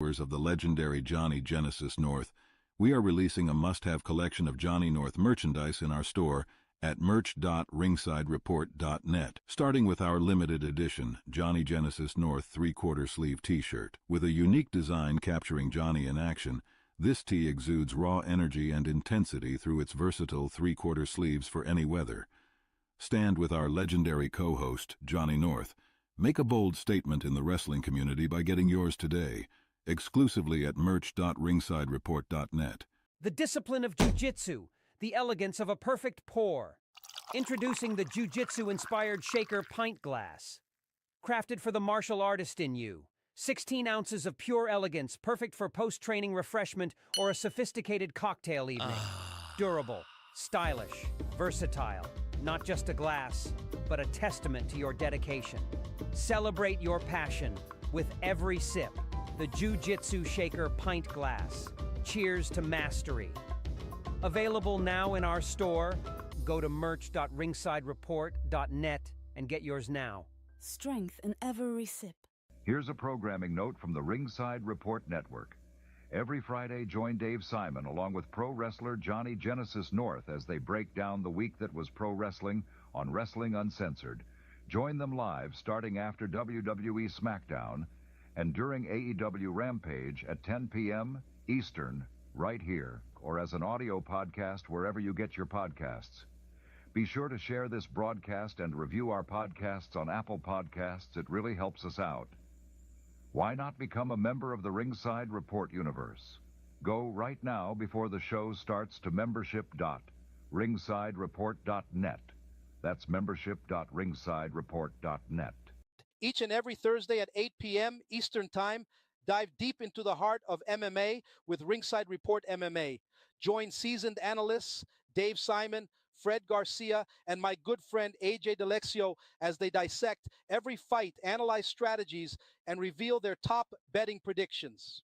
Of the legendary Johnny Genesis North, we are releasing a must-have collection of Johnny North merchandise in our store at merch.ringsidereport.net, starting with our limited edition Johnny Genesis North 3/4 sleeve t-shirt. With a unique design capturing Johnny in action, this tee exudes raw energy and intensity through its versatile 3/4 sleeves for any weather. Stand with our legendary co-host, Johnny North. Make a bold statement in the wrestling community by getting yours today, exclusively at merch.ringsidereport.net. The discipline of jiu-jitsu, the elegance of a perfect pour. Introducing the jiu-jitsu-inspired shaker pint glass. Crafted for the martial artist in you. 16 ounces of pure elegance, perfect for post-training refreshment or a sophisticated cocktail evening. Durable, stylish, versatile. Not just a glass, but a testament to your dedication. Celebrate your passion with every sip. The Jiu-Jitsu Shaker Pint Glass. Cheers to mastery. Available now in our store. Go to merch.ringsidereport.net and get yours now. Strength in every sip. Here's a programming note from the Ringside Report Network. Every Friday, join Dave Simon along with pro wrestler Johnny Genesis North as they break down the week that was pro wrestling on Wrestling Uncensored. Join them live starting after WWE SmackDown and during AEW Rampage at 10 p.m. Eastern, right here, or as an audio podcast wherever you get your podcasts. Be sure to share this broadcast and review our podcasts on Apple Podcasts. It really helps us out. Why not become a member of the Ringside Report universe? Go right now before the show starts to membership.ringsidereport.net. That's membership.ringsidereport.net. Each and every Thursday at 8 p.m. Eastern Time, dive deep into the heart of MMA with Ringside Report MMA. Join seasoned analysts Dave Simon, Fred Garcia, and my good friend AJ D'Alexio as they dissect every fight, analyze strategies, and reveal their top betting predictions.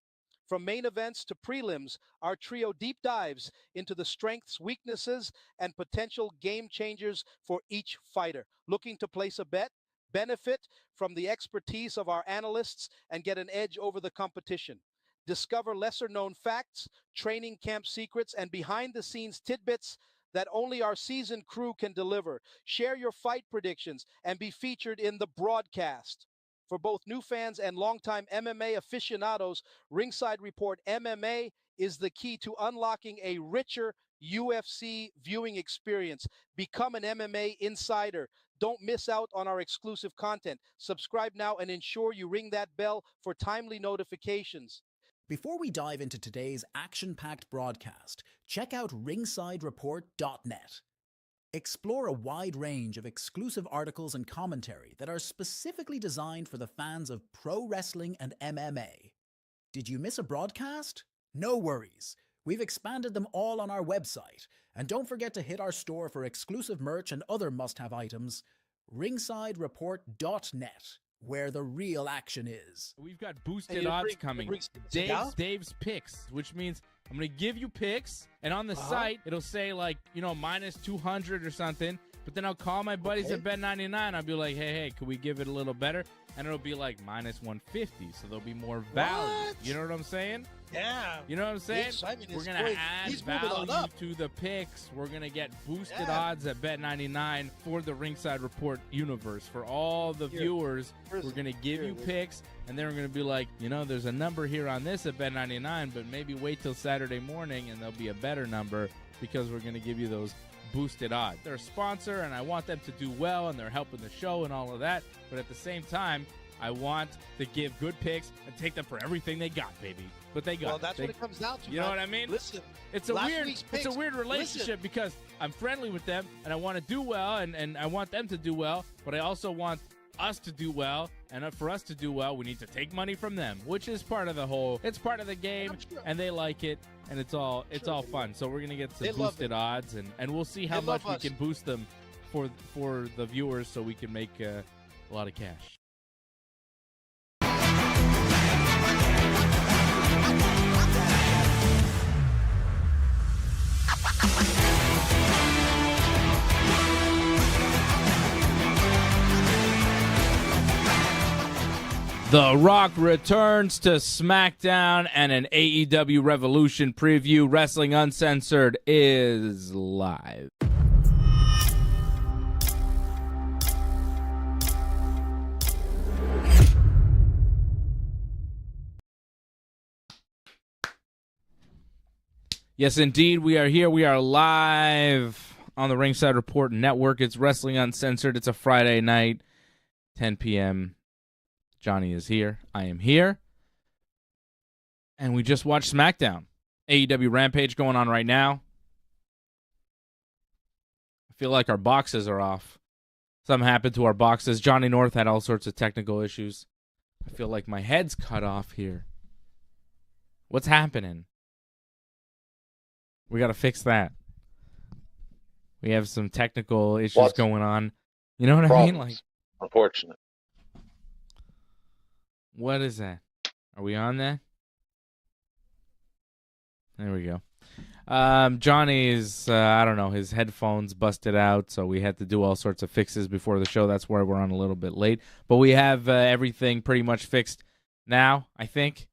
From main events to prelims, our trio deep dives into the strengths, weaknesses, and potential game changers for each fighter. Looking to place a bet? Benefit from the expertise of our analysts and get an edge over the competition. Discover lesser-known facts, training camp secrets, and behind-the-scenes tidbits that only our seasoned crew can deliver. Share your fight predictions and be featured in the broadcast. For both new fans and longtime MMA aficionados, Ringside Report MMA is the key to unlocking a richer UFC viewing experience. Become an MMA insider. Don't miss out on our exclusive content. Subscribe now and ensure you ring that bell for timely notifications. Before we dive into today's action-packed broadcast, check out ringsidereport.net. Explore a wide range of exclusive articles and commentary that are specifically designed for the fans of pro wrestling and MMA. Did you miss a broadcast? No worries. We've expanded them all on our website. And don't forget to hit our store for exclusive merch and other must-have items, ringsidereport.net, where the real action is. We've got boosted odds coming. Dave's picks, which means I'm going to give you picks, and on the site, it'll say, like, minus 200 or something, but then I'll call my buddies at Bet99. I'll be like, hey, could we give it a little better? And it'll be like minus 150, so there'll be more value. What? You know what I'm saying? Yeah. You know what I'm saying? We're going to add value to the picks. We're going to get boosted odds at Bet99 for the Ringside Report universe. For all the viewers, we're going to give you picks, and then we're going to be like, there's a number here on this at Bet99, but maybe wait till Saturday morning, and there'll be a better number because we're going to give you those boosted odds. They're a sponsor, and I want them to do well, and they're helping the show and all of that, but at the same time, I want to give good picks and take them for everything they got, baby. But they got. Well, that's what it comes down to. You know what I mean? Listen, it's a weird relationship because I'm friendly with them and I want to do well and I want them to do well, but I also want us to do well, and for us to do well, we need to take money from them, which is part of the whole. It's part of the game, and they like it, and it's all fun. So we're gonna get some boosted odds, and we'll see how much we can boost them for the viewers, so we can make a lot of cash. The Rock returns to SmackDown and an AEW Revolution preview. Wrestling Uncensored is live. Yes, indeed, we are here. We are live on the Ringside Report Network. It's Wrestling Uncensored. It's a Friday night, 10 p.m. Johnny is here. I am here. And we just watched SmackDown. AEW Rampage going on right now. I feel like our boxes are off. Something happened to our boxes. Johnny North had all sorts of technical issues. I feel like my head's cut off here. What's happening? We got to fix that. We have some technical issues going on. You know what I mean? Like, unfortunate. What is that? Are we on there? There we go. Johnny's, I don't know, his headphones busted out, so we had to do all sorts of fixes before the show. That's why we're on a little bit late. But we have everything pretty much fixed now, I think.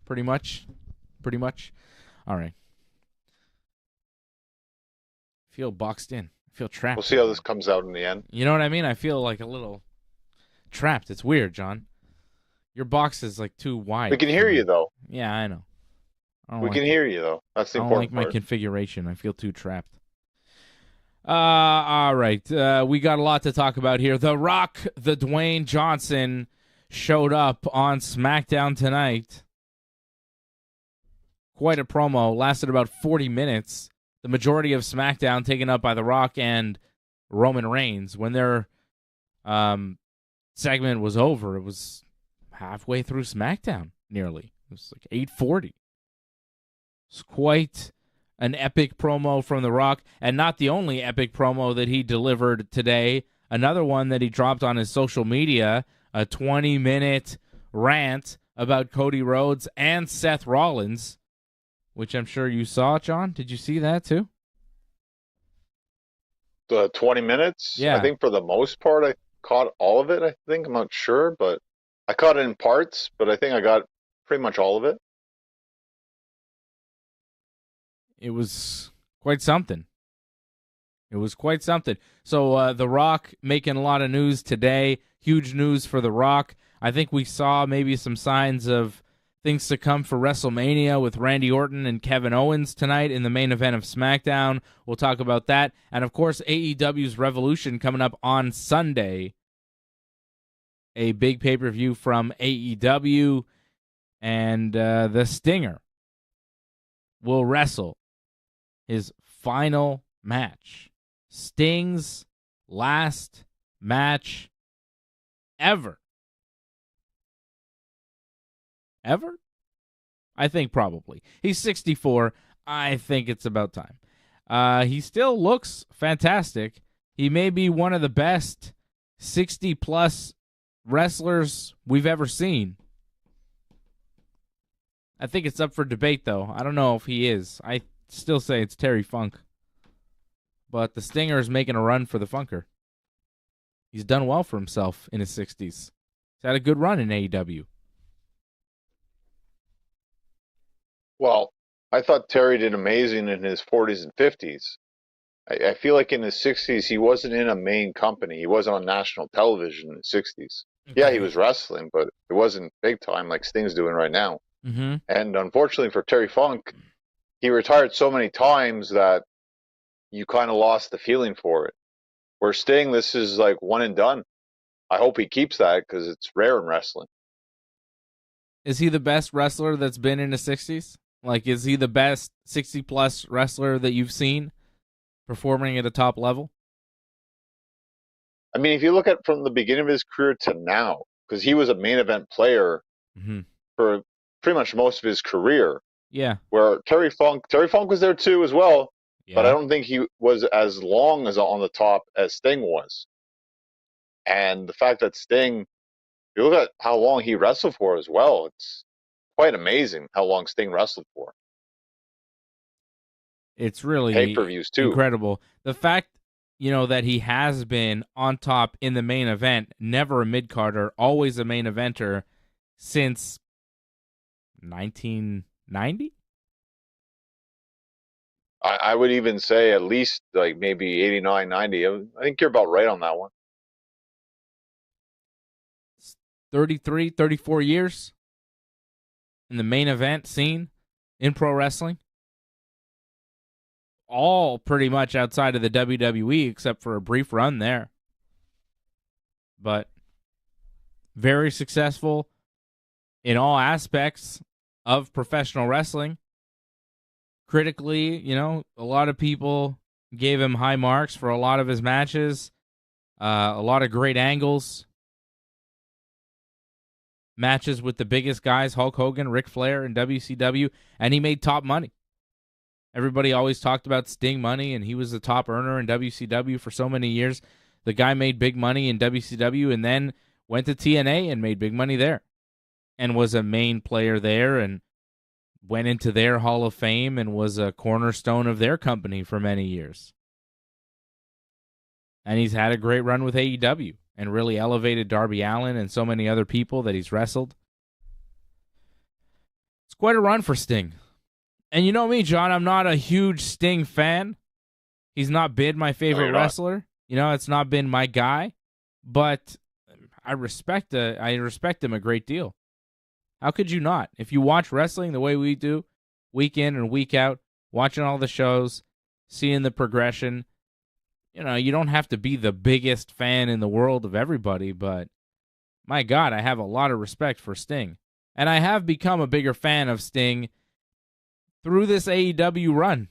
Pretty much. All right. I feel boxed in. I feel trapped. We'll see how this comes out in the end. You know what I mean? I feel like a little trapped. It's weird, John. Your box is like too wide. We can hear you, though. Yeah, I know. We can hear you, though. That's the important part. I don't like my configuration. I feel too trapped. All right. We got a lot to talk about here. The Rock, the Dwayne Johnson, showed up on SmackDown tonight. Quite a promo. Lasted about 40 minutes. The majority of SmackDown taken up by The Rock and Roman Reigns. When their segment was over, it was halfway through SmackDown, nearly. It was like 8:40. It's quite an epic promo from The Rock, and not the only epic promo that he delivered today. Another one that he dropped on his social media, a 20-minute rant about Cody Rhodes and Seth Rollins, which I'm sure you saw, John. Did you see that too? The 20 minutes? Yeah. I think for the most part, I caught all of it, I think. I'm not sure, but I caught it in parts, but I think I got pretty much all of it. It was quite something. So The Rock making a lot of news today. Huge news for The Rock. I think we saw maybe some signs of things to come for WrestleMania with Randy Orton and Kevin Owens tonight in the main event of SmackDown. We'll talk about that. And, of course, AEW's Revolution coming up on Sunday. A big pay-per-view from AEW. And the Stinger will wrestle his final match. Sting's last match ever. Ever? I think probably. He's 64. I think it's about time. He still looks fantastic. He may be one of the best 60-plus wrestlers we've ever seen. I think it's up for debate, though. I don't know if he is. I still say it's Terry Funk. But the Stinger is making a run for the Funker. He's done well for himself in his 60s. He's had a good run in AEW. Well, I thought Terry did amazing in his 40s and 50s. I feel like in his 60s, he wasn't in a main company. He wasn't on national television in the 60s. Okay. Yeah, he was wrestling, but it wasn't big time like Sting's doing right now. Mm-hmm. And unfortunately for Terry Funk, he retired so many times that you kind of lost the feeling for it. Where Sting, this is like one and done. I hope he keeps that because it's rare in wrestling. Is he the best wrestler that's been in the 60s? Like, is he the best 60-plus wrestler that you've seen performing at a top level? I mean, if you look at from the beginning of his career to now, because he was a main event player for pretty much most of his career. Yeah. Where Terry Funk was there too as well, but I don't think he was as long as on the top as Sting was. And the fact that Sting, you look at how long he wrestled for as well, it's quite amazing how long Sting wrestled for. It's really pay-per-views too. Incredible. The fact that he has been on top in the main event, never a mid-carder, always a main eventer since 1990? I would even say at least like maybe 89, 90. I think you're about right on that one. 33, 34 years in the main event scene in pro wrestling. All pretty much outside of the WWE except for a brief run there. But very successful in all aspects of professional wrestling. Critically, a lot of people gave him high marks for a lot of his matches. A lot of great angles. Matches with the biggest guys, Hulk Hogan, Ric Flair, and WCW, and he made top money. Everybody always talked about Sting money, and he was the top earner in WCW for so many years. The guy made big money in WCW and then went to TNA and made big money there and was a main player there and went into their Hall of Fame and was a cornerstone of their company for many years. And he's had a great run with AEW and really elevated Darby Allin and so many other people that he's wrestled. It's quite a run for Sting. And you know me, John, I'm not a huge Sting fan. He's not been my favorite wrestler. It's not been my guy. But I respect him a great deal. How could you not? If you watch wrestling the way we do, week in and week out, watching all the shows, seeing the progression, you don't have to be the biggest fan in the world of everybody, but my God, I have a lot of respect for Sting. And I have become a bigger fan of Sting through this AEW run.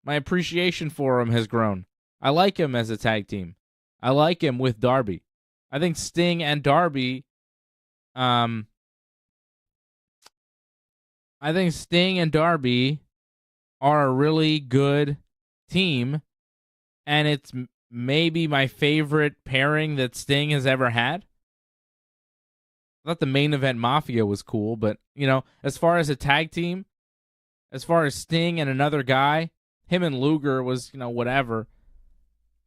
My appreciation for him has grown. I like him as a tag team. I like him with Darby. I think Sting and Darby are a really good team, and it's maybe my favorite pairing that Sting has ever had. I thought the Main Event Mafia was cool, but, as far as a tag team, as far as Sting and another guy, him and Luger was, whatever.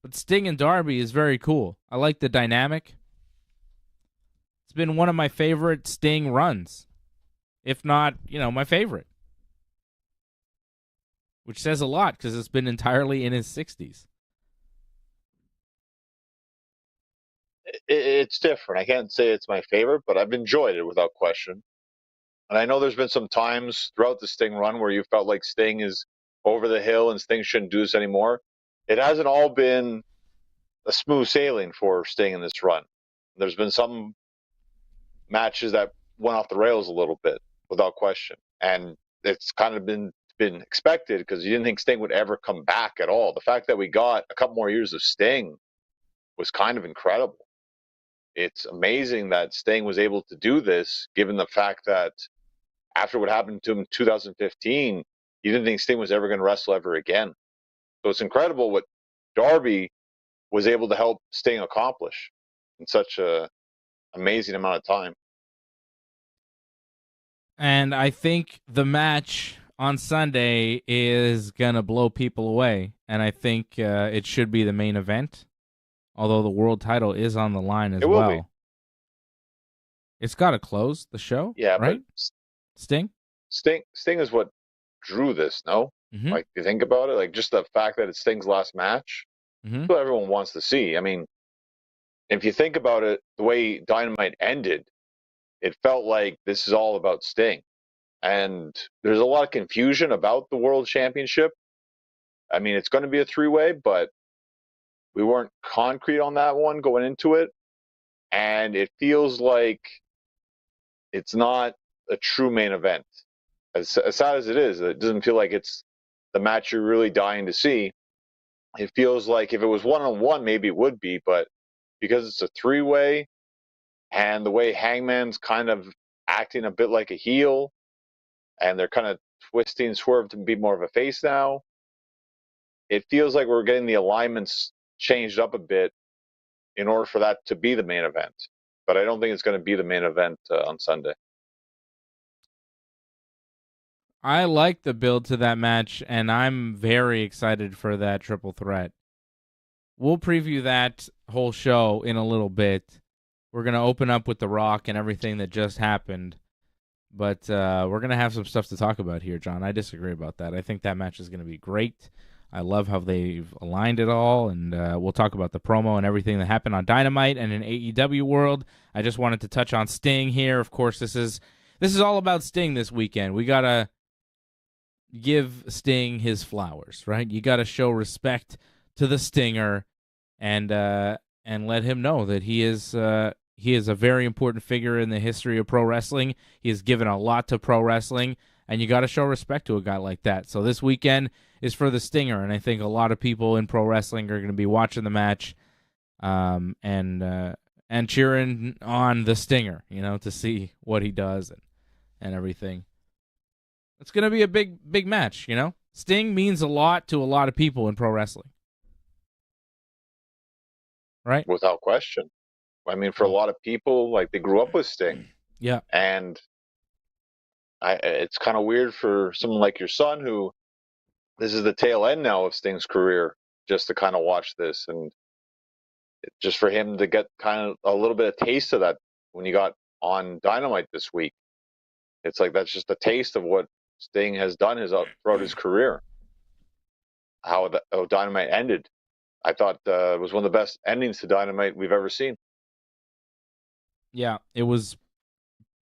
But Sting and Darby is very cool. I like the dynamic. It's been one of my favorite Sting runs, if not, my favorite. Which says a lot because it's been entirely in his 60s. It's different. I can't say it's my favorite, but I've enjoyed it without question. And I know there's been some times throughout the Sting run where you felt like Sting is over the hill and Sting shouldn't do this anymore. It hasn't all been a smooth sailing for Sting in this run. There's been some matches that went off the rails a little bit, without question. And it's kind of been expected because you didn't think Sting would ever come back at all. The fact that we got a couple more years of Sting was kind of incredible. It's amazing that Sting was able to do this, given the fact that after what happened to him in 2015, you didn't think Sting was ever going to wrestle ever again. So it's incredible what Darby was able to help Sting accomplish in such a amazing amount of time. And I think the match on Sunday is going to blow people away. And I think it should be the main event. Although the world title is on the line as well. Be. It's got to close the show, yeah, right? Sting is what drew this, no? Mm-hmm. Like, you think about it, like just the fact that it's Sting's last match, that's what everyone wants to see. I mean, if you think about it, the way Dynamite ended, it felt like this is all about Sting. And there's a lot of confusion about the World Championship. I mean, it's going to be a three-way, but we weren't concrete on that one going into it. And it feels like it's not a true main event. As sad as it is, it doesn't feel like it's the match you're really dying to see. It feels like if it was one-on-one, maybe it would be, but because it's a three-way and the way Hangman's kind of acting a bit like a heel and they're kind of twisting Swerve to be more of a face now, it feels like we're getting the alignments changed up a bit in order for that to be the main event. But I don't think it's going to be the main event on Sunday. I like the build to that match, and I'm very excited for that triple threat. we'll preview that whole show in a little bit. We're going to open up with The Rock and everything that just happened. But we're going to have some stuff to talk about here, John. I disagree about that. I think that match is going to be great. I love how they've aligned it all, and we'll talk about the promo and everything that happened on Dynamite and in AEW World. I just wanted to touch on Sting here. Of course, this is all about Sting this weekend. We got to give Sting his flowers, right? You got to show respect to the Stinger and let him know that he is a very important figure in the history of pro wrestling. He has given a lot to pro wrestling, and you got to show respect to a guy like that. So this weekend is for the Stinger, and I think a lot of people in pro wrestling are going to be watching the match and cheering on the Stinger, to see what he does and everything. It's going to be a big match, Sting means a lot to a lot of people in pro wrestling. Right? Without question. I mean, for a lot of people, like, they grew up with Sting. Yeah. And it's kind of weird for someone like your son, who this is the tail end now of Sting's career, just to kind of watch this. And just for him to get kind of a little bit of taste of that when he got on Dynamite this week. It's like that's just a taste of what Sting has done throughout his career. How Dynamite ended. I thought it was one of the best endings to Dynamite we've ever seen. Yeah, it was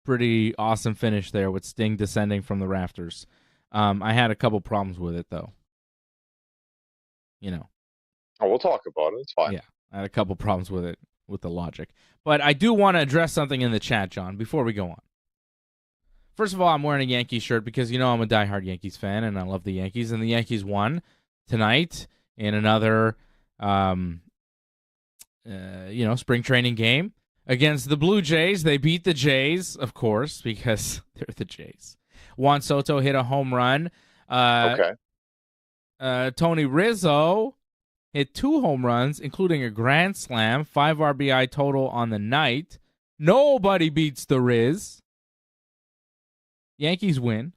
pretty awesome finish there with Sting descending from the rafters. I had a couple problems with it, though. Oh, we'll talk about it. It's fine. Yeah, I had a couple problems with it, with the logic. But I do want to address something in the chat, John, before we go on. First of all, I'm wearing a Yankees shirt because I'm a diehard Yankees fan, and I love the Yankees. And the Yankees won tonight in another, spring training game against the Blue Jays. They beat the Jays, of course, because they're the Jays. Juan Soto hit a home run. Okay. Tony Rizzo hit 2 home runs, including a grand slam, 5 RBI total on the night. Nobody beats the Riz. Yankees win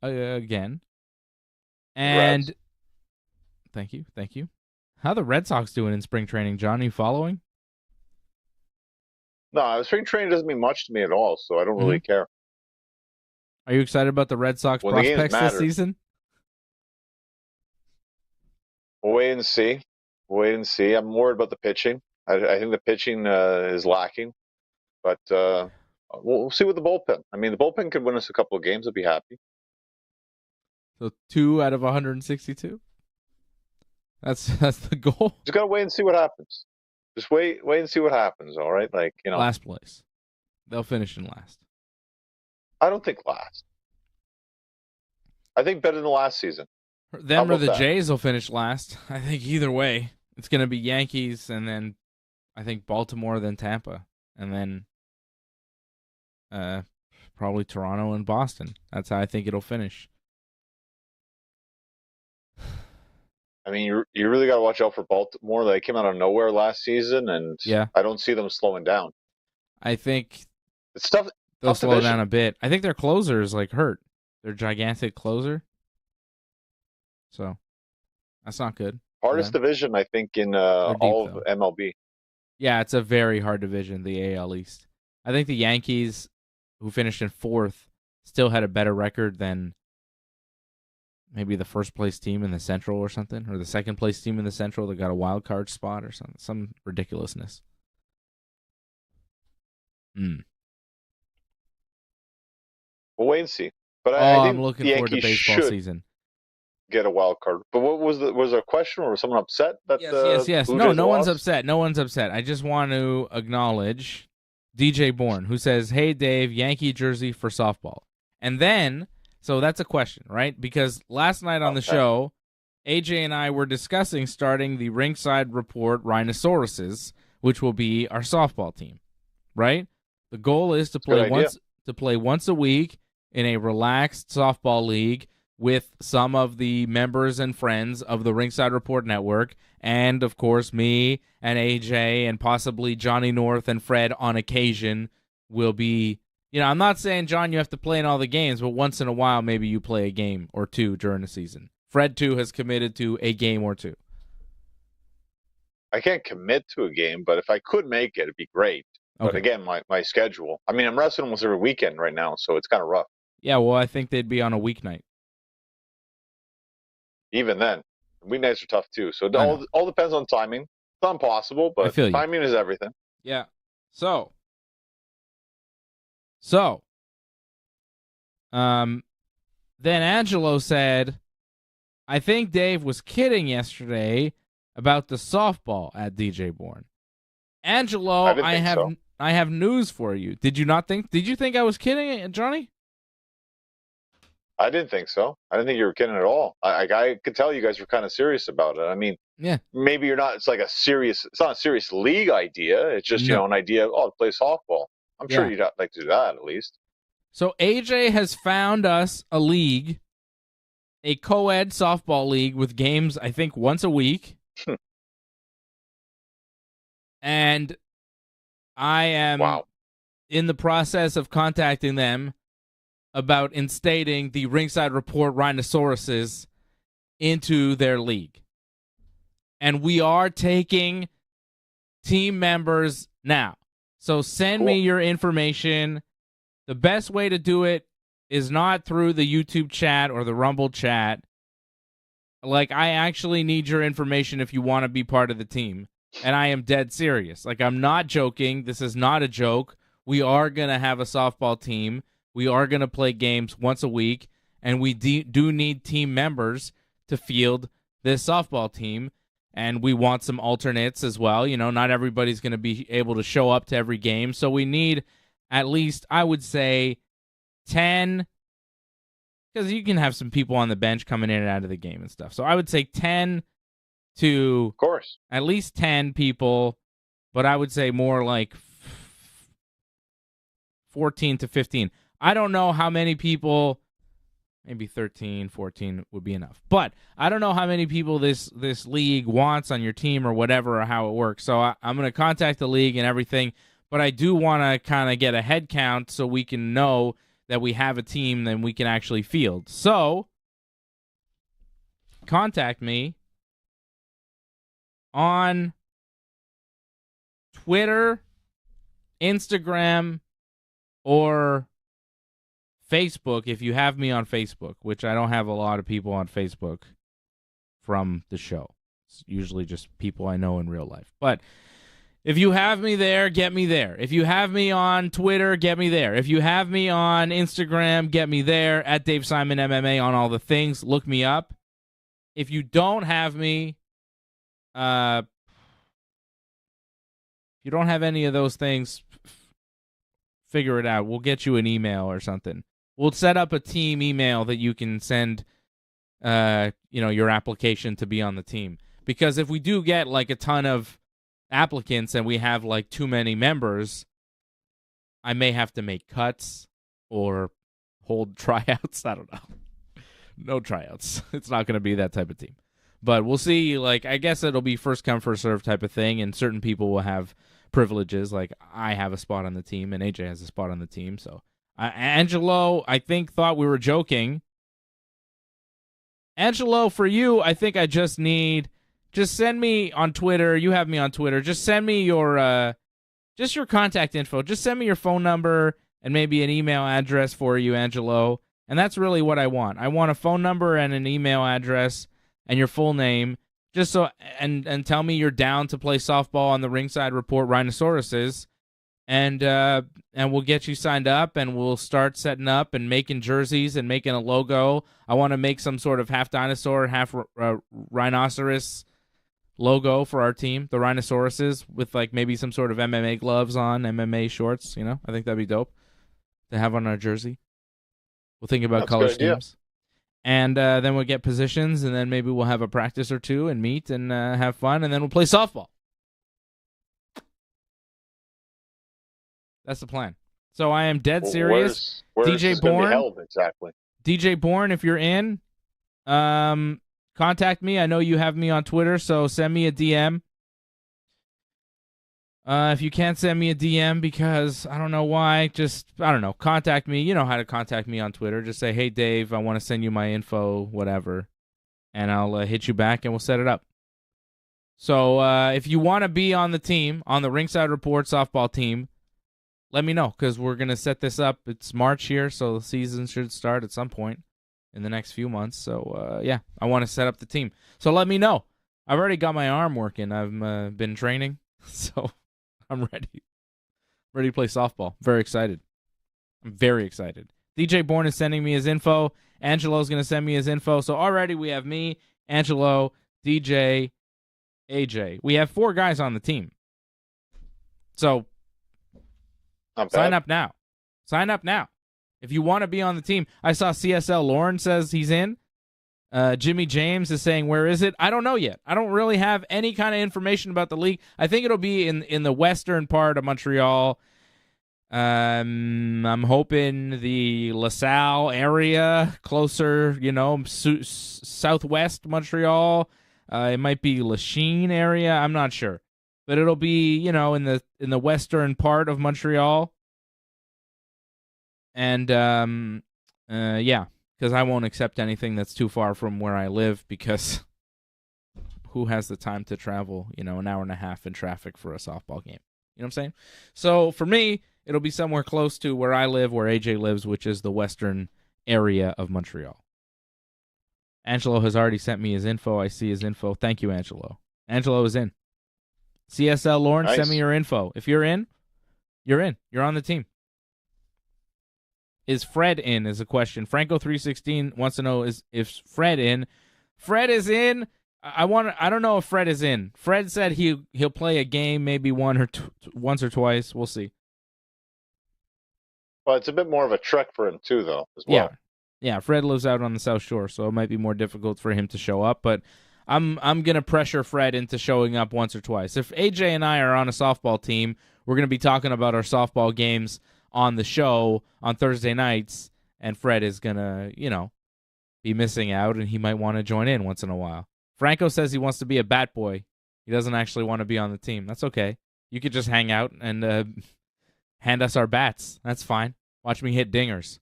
again. And Reds. Thank you. How the Red Sox doing in spring training, John? Are you following? No, spring training doesn't mean much to me at all, so I don't really care. Are you excited about the Red Sox prospects this season? We'll wait and see. I'm worried about the pitching. I think the pitching is lacking, but we'll see with the bullpen. I mean, the bullpen could win us a couple of games. I'd be happy. So 2 out of 162? That's the goal? Just got to wait and see what happens. Just wait and see what happens, all right? Last place. They'll finish in last. I don't think last. I think better than last season. Them or the Jays will finish last. I think either way. It's going to be Yankees, and then I think Baltimore, then Tampa, and then probably Toronto and Boston. That's how I think it'll finish. I mean, you really got to watch out for Baltimore. They came out of nowhere last season, and I don't see them slowing down. I think it's tough. They'll slow down a bit. I think their closer is hurt. Their gigantic closer. So that's not good. Hardest division, I think, in all of MLB. Yeah, it's a very hard division, the AL East. I think the Yankees, who finished in 4th, still had a better record than maybe the first place team in the Central or something, or the second place team in the Central that got a wild card spot or something. Some ridiculousness. We'll wait and see. But I think I'm looking the forward to Yankees baseball should season. Get a wild card. But what was there a question, or was someone upset that Yes. No one's upset. No one's upset. I just want to acknowledge DJ Bourne, who says, "Hey Dave, Yankee jersey for softball." And then, so that's a question, right? Because last night on the show, AJ and I were discussing starting the Ringside Report Rhinosauruses, which will be our softball team, right? The goal is to play once a week in a relaxed softball league with some of the members and friends of the Ringside Report Network, and, of course, me and AJ and possibly Johnny North and Fred on occasion will be, I'm not saying, John, you have to play in all the games, but once in a while maybe you play a game or 2 during the season. Fred, too, has committed to a game or 2. I can't commit to a game, but if I could make it, it'd be great. Okay. But again, my schedule. I mean, I'm wrestling almost every weekend right now, so it's kind of rough. Yeah, well, I think they'd be on a weeknight. Even then, weeknights are tough too. So it all depends on timing. It's not impossible, but timing is everything. Yeah. So, then Angelo said, I think Dave was kidding yesterday about the softball at DJ Bourne. Angelo, I have news for you. Did you think I was kidding, Johnny? I didn't think so. I didn't think you were kidding at all. I could tell you guys were kind of serious about it. I mean, yeah, maybe you're not. It's not a serious league idea. It's just an idea. To play softball. I'm sure you'd like to do that at least. So AJ has found us a league, a co-ed softball league with games, I think, once a week. And I am in the process of contacting them about instating the Ringside Report Rhinosauruses into their league. And we are taking team members now. So send me your information. The best way to do it is not through the YouTube chat or the Rumble chat. Like, I actually need your information if you want to be part of the team. And I am dead serious. Like, I'm not joking. This is not a joke. We are going to have a softball team. We are going to play games once a week. And we do need team members to field this softball team. And we want some alternates as well. You know, not everybody's going to be able to show up to every game. So we need at least, I would say, 10, because you can have some people on the bench coming in and out of the game and stuff. So I would say 10 to, of course, at least 10 people, but I would say more like 14 to 15. I don't know how many people, maybe 13, 14 would be enough. But I don't know how many people this league wants on your team or whatever, or how it works. So I'm going to contact the league and everything, but I do want to kind of get a head count so we can know that we have a team that we can actually field. So contact me on Twitter, Instagram, or Facebook if you have me on Facebook, which I don't have a lot of people on Facebook from the show. It's usually just people I know in real life. But if you have me there, get me there. If you have me on Twitter, get me there. If you have me on Instagram, get me there. At Dave Simon MMA on all the things. Look me up. If you don't have me, if you don't have any of those things, figure it out. We'll get you an email or something. We'll set up a team email that you can send, your application to be on the team. Because if we do get like a ton of applicants and we have like too many members, I may have to make cuts or hold tryouts. I don't know. No tryouts. It's not going to be that type of team. But we'll see. Like, I guess it'll be first come, first serve type of thing, and certain people will have privileges. Like, I have a spot on the team, and AJ has a spot on the team. So, Angelo, I think, thought we were joking. Angelo, for you, I think I just send me on Twitter. You have me on Twitter. Just send me your contact info. Just send me your phone number and maybe an email address for you, Angelo. And that's really what I want. I want a phone number and an email address and your full name, just so and tell me you're down to play softball on the Ringside Report Rhinosauruses, and we'll get you signed up, and we'll start setting up and making jerseys and making a logo. I want to make some sort of half dinosaur, half rhinoceros logo for our team, the Rhinosauruses, with like maybe some sort of MMA gloves on, MMA shorts. You know, I think that'd be dope to have on our jersey. We'll think about color schemes. And then we'll get positions, and then maybe we'll have a practice or two and meet and have fun, and then we'll play softball. That's the plan. So I am dead serious. Where's DJ this gonna Bourne, be held exactly? DJ Bourne, if you're in, contact me. I know you have me on Twitter, so send me a DM. If you can't send me a DM because I don't know why, contact me. You know how to contact me on Twitter. Just say, hey, Dave, I want to send you my info, whatever. And I'll hit you back and we'll set it up. So if you want to be on the team, on the Ringside Report softball team, let me know, because we're going to set this up. It's March here, so the season should start at some point in the next few months. So, yeah, I want to set up the team. So let me know. I've already got my arm working. I've been training, so I'm ready. Ready to play softball. Very excited. I'm very excited. DJ Bourne is sending me his info. Angelo's going to send me his info. So already we have me, Angelo, DJ, AJ. We have 4 guys on the team. So sign up now. Sign up now. If you want to be on the team. I saw CSL Lauren says he's in. Jimmy James is saying, where is it? I don't know yet. I don't really have any kind of information about the league. I think it'll be in the western part of Montreal. I'm hoping the LaSalle area, closer, southwest Montreal. It might be Lachine area. I'm not sure, but it'll be in the western part of Montreal. And yeah, because I won't accept anything that's too far from where I live, because who has the time to travel, an hour and a half in traffic for a softball game? You know what I'm saying? So for me, it'll be somewhere close to where I live, where AJ lives, which is the western area of Montreal. Angelo has already sent me his info. I see his info. Thank you, Angelo. Angelo is in. CSL Lauren, Nice. Send me your info. If you're in, you're in. You're on the team. Is Fred in is a question. Franco316 wants to know if Fred in. Fred is in. I don't know if Fred is in. Fred said he'll play a game, maybe once or twice. We'll see. Well, it's a bit more of a trek for him too, though, as well. Yeah. Fred lives out on the South Shore, so it might be more difficult for him to show up. But I'm gonna pressure Fred into showing up once or twice. If AJ and I are on a softball team, we're gonna be talking about our softball games on the show on Thursday nights, and Fred is gonna, be missing out, and he might want to join in once in a while. Franco says he wants to be a bat boy. He doesn't actually want to be on the team. That's okay. You could just hang out and hand us our bats. That's fine. Watch me hit dingers.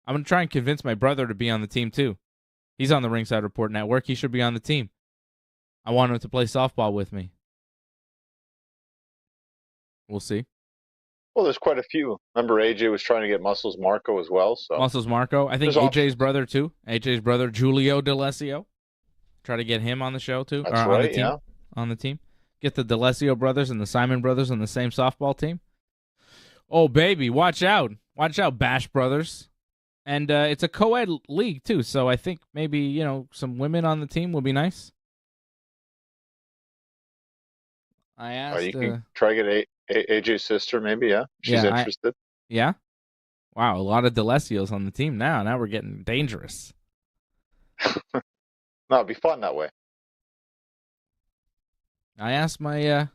I'm going to try and convince my brother to be on the team, too. He's on the Ringside Report Network. He should be on the team. I want him to play softball with me. We'll see. Well, there's quite a few. Remember, AJ was trying to get Muscles Marco as well. So Muscles Marco. I think AJ's brother, too. AJ's brother, Julio D'Alessio. Try to get him on the show, too. That's or right, on the team. yeah. On the team. Get the D'Alessio brothers and the Simon brothers on the same softball team. Oh, baby, watch out. Watch out, Bash brothers. And it's a co-ed league, too, so I think maybe, some women on the team would be nice. I asked... you can try to get AJ's sister, maybe, yeah? She's interested. Yeah? Wow, a lot of D'Alessios on the team now. Now we're getting dangerous. No, it'd be fun that way. I asked my,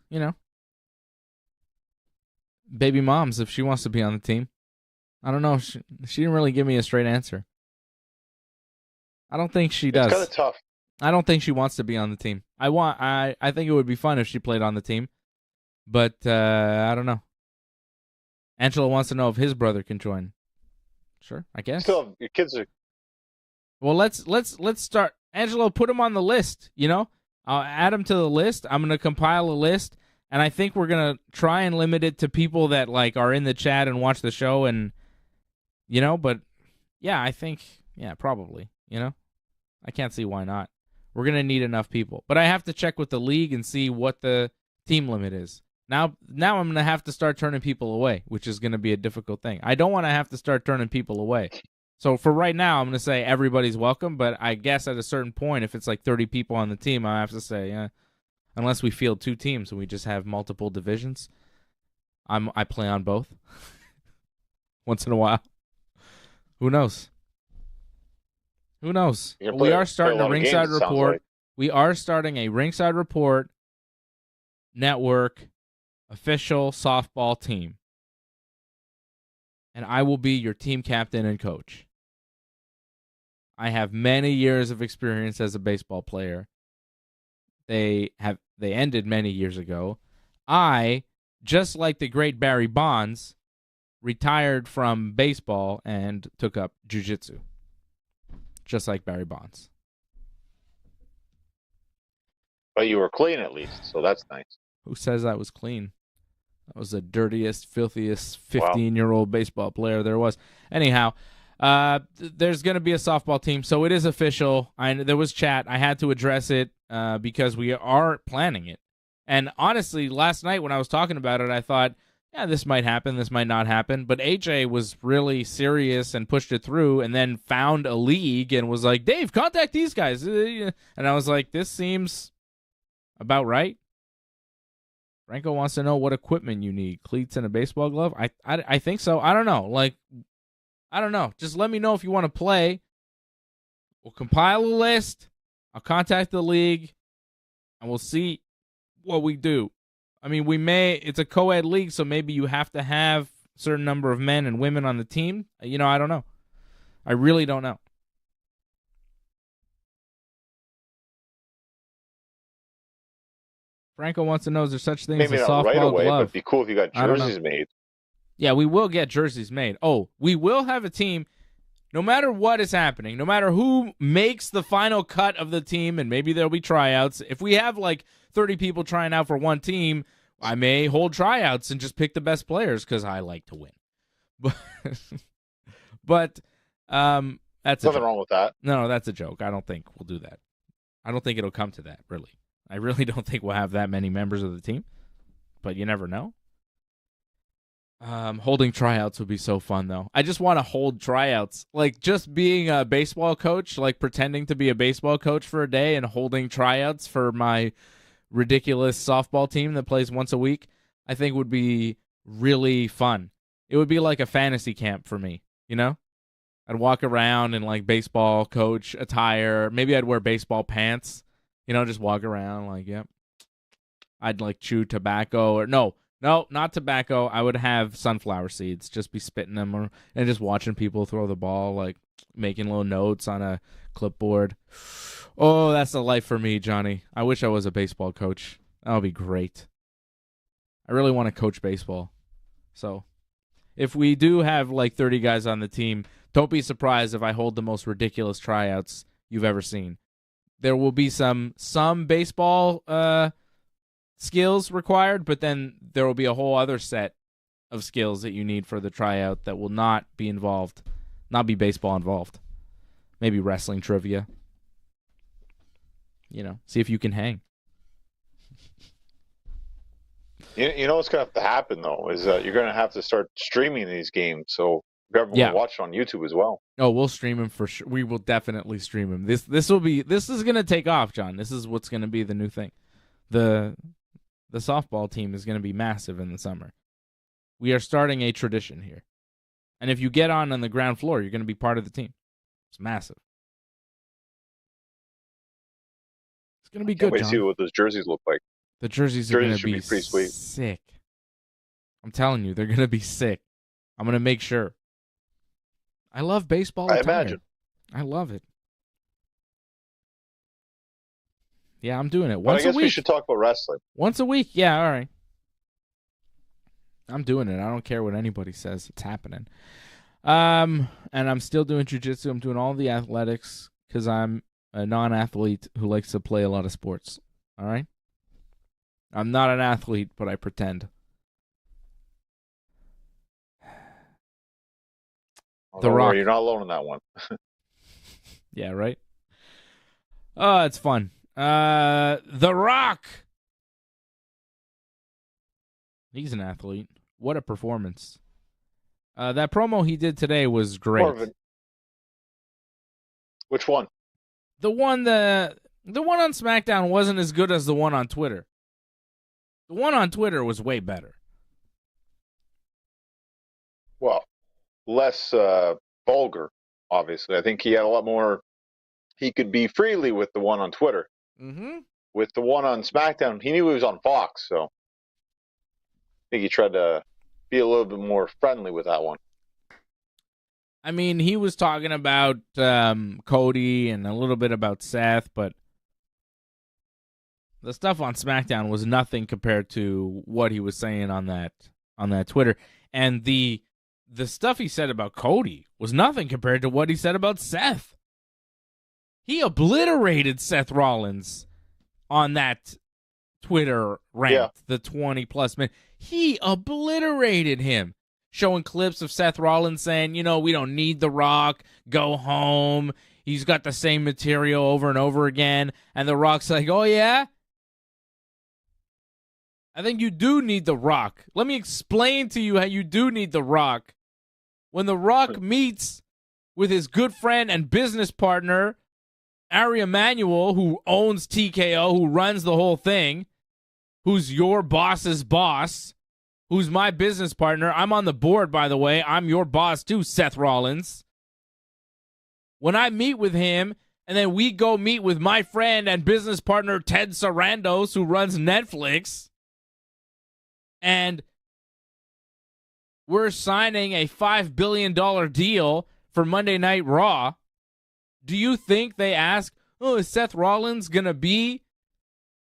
baby moms if she wants to be on the team. I don't know. She didn't really give me a straight answer. I don't think she does. It's kind of tough. I don't think she wants to be on the team. I think it would be fun if she played on the team, but I don't know. Angelo wants to know if his brother can join. Sure, I guess. Still, your kids are. Well, let's start. Angelo, put him on the list. I'll add him to the list. I'm gonna compile a list, and I think we're gonna try and limit it to people that are in the chat and watch the show, and But yeah, I think probably. I can't see why not. We're gonna need enough people, but I have to check with the league and see what the team limit is. Now I'm gonna have to start turning people away, which is gonna be a difficult thing. I don't want to have to start turning people away. So for right now, I'm going to say everybody's welcome, but I guess at a certain point, if it's 30 people on the team, I have to say, unless we field 2 teams and we just have multiple divisions, I play on both once in a while. Who knows? We are starting a Ringside Report. We are starting a Ringside Report Network official softball team. And I will be your team captain and coach. I have many years of experience as a baseball player. They ended many years ago. I, just like the great Barry Bonds, retired from baseball and took up jiu-jitsu. Just like Barry Bonds. But you were clean at least, so that's nice. Who says I was clean? I was the dirtiest, filthiest 15-year-old baseball player there was. Anyhow, there's going to be a softball team, so it is official. There was chat. I had to address it because we are planning it. And honestly, last night when I was talking about it, I thought, yeah, this might happen, this might not happen. But AJ was really serious and pushed it through and then found a league and was like, Dave, contact these guys. And I was like, this seems about right. Franco wants to know what equipment you need. Cleats and a baseball glove? I think so. I don't know. I don't know. Just let me know if you want to play. We'll compile a list. I'll contact the league, and we'll see what we do. I mean, it's a co-ed league, so maybe you have to have a certain number of men and women on the team. I don't know. I really don't know. Franco wants to know, is there such thing as a softball right away, glove? But it'd be cool if you got jerseys made. Yeah, we will get jerseys made. Oh, we will have a team, no matter what is happening, no matter who makes the final cut of the team, and maybe there'll be tryouts. If we have 30 people trying out for one team, I may hold tryouts and just pick the best players because I like to win. But that's nothing wrong with that. No, that's a joke. I don't think we'll do that. I don't think it'll come to that, really. I really don't think we'll have that many members of the team, but you never know. Holding tryouts would be so fun, though. I just want to hold tryouts. Just being a baseball coach, pretending to be a baseball coach for a day and holding tryouts for my ridiculous softball team that plays once a week, I think would be really fun. It would be like a fantasy camp for me, I'd walk around in, baseball coach attire. Maybe I'd wear baseball pants, just walk around yep. I'd, chew tobacco or no, not tobacco. I would have sunflower seeds, just be spitting them and just watching people throw the ball, making little notes on a clipboard. Oh, that's the life for me, Johnny. I wish I was a baseball coach. That would be great. I really want to coach baseball. So if we do have 30 guys on the team, don't be surprised if I hold the most ridiculous tryouts you've ever seen. There will be some baseball skills required, but then there will be a whole other set of skills that you need for the tryout that will not be baseball involved. Maybe wrestling trivia. See if you can hang. You know what's going to have to happen, though, is you're going to have to start streaming these games, so everyone will watch it on YouTube as well. Oh, we'll stream them for sure. We will definitely stream them. This is going to take off, John. This is what's going to be the new thing. The softball team is going to be massive in the summer. We are starting a tradition here. And if you get on the ground floor, you're going to be part of the team. It's massive. It's going to be good, Wait John. See what those jerseys look like. The jerseys are going to be pretty sweet. Sick. I'm telling you, they're going to be sick. I'm going to make sure. I love baseball attire. I imagine. I love it. Yeah, I'm doing it once a week. I guess we week. should talk about wrestling. Once a week? Yeah, all right. I'm doing it. I don't care what anybody says. It's happening. And I'm still doing jiu-jitsu. I'm doing all the athletics because I'm a non-athlete who likes to play a lot of sports. All right? I'm not an athlete, but I pretend. The Rock. You're not alone in that one. Yeah, right? Oh, it's fun. The Rock. He's an athlete. What a performance. That promo he did today was great. Which one? The one on SmackDown wasn't as good as the one on Twitter. The one on Twitter was way better. Well, less vulgar, obviously. I think he had a lot more. He could be freely with the one on Twitter. Mm-hmm. With the one on SmackDown, he knew he was on Fox, so I think he tried to be a little bit more friendly with that one. I mean, he was talking about Cody and a little bit about Seth, but the stuff on SmackDown was nothing compared to what he was saying on that Twitter. And the stuff he said about Cody was nothing compared to what he said about Seth. He obliterated Seth Rollins on that Twitter rant, the 20-plus minutes. He obliterated him, showing clips of Seth Rollins saying, we don't need The Rock, go home. He's got the same material over and over again. And The Rock's like, oh, yeah? I think you do need The Rock. Let me explain to you how you do need The Rock. When The Rock meets with his good friend and business partner, Ari Emanuel, who owns TKO, who runs the whole thing, who's your boss's boss, who's my business partner. I'm on the board, by the way. I'm your boss too, Seth Rollins. When I meet with him, and then we go meet with my friend and business partner, Ted Sarandos, who runs Netflix, and we're signing a $5 billion deal for Monday Night Raw, do you think they ask, is Seth Rollins going to be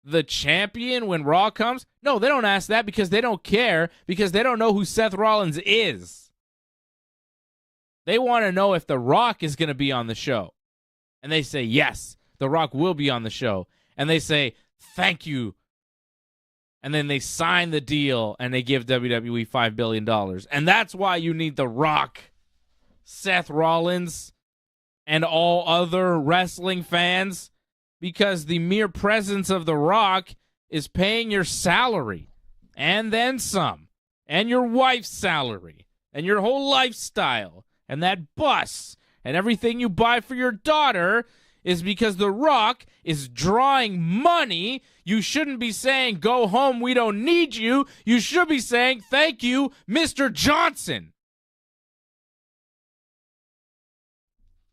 the champion when Raw comes? No, they don't ask that because they don't care, because they don't know who Seth Rollins is. They want to know if The Rock is going to be on the show. And they say, yes, The Rock will be on the show. And they say, thank you. And then they sign the deal and they give WWE $5 billion. And that's why you need The Rock, Seth Rollins, and all other wrestling fans, because the mere presence of The Rock is paying your salary and then some, and your wife's salary, and your whole lifestyle, and that bus, and everything you buy for your daughter is because The Rock is drawing money. You shouldn't be saying, go home, we don't need you. You should be saying, thank you, Mr. Johnson.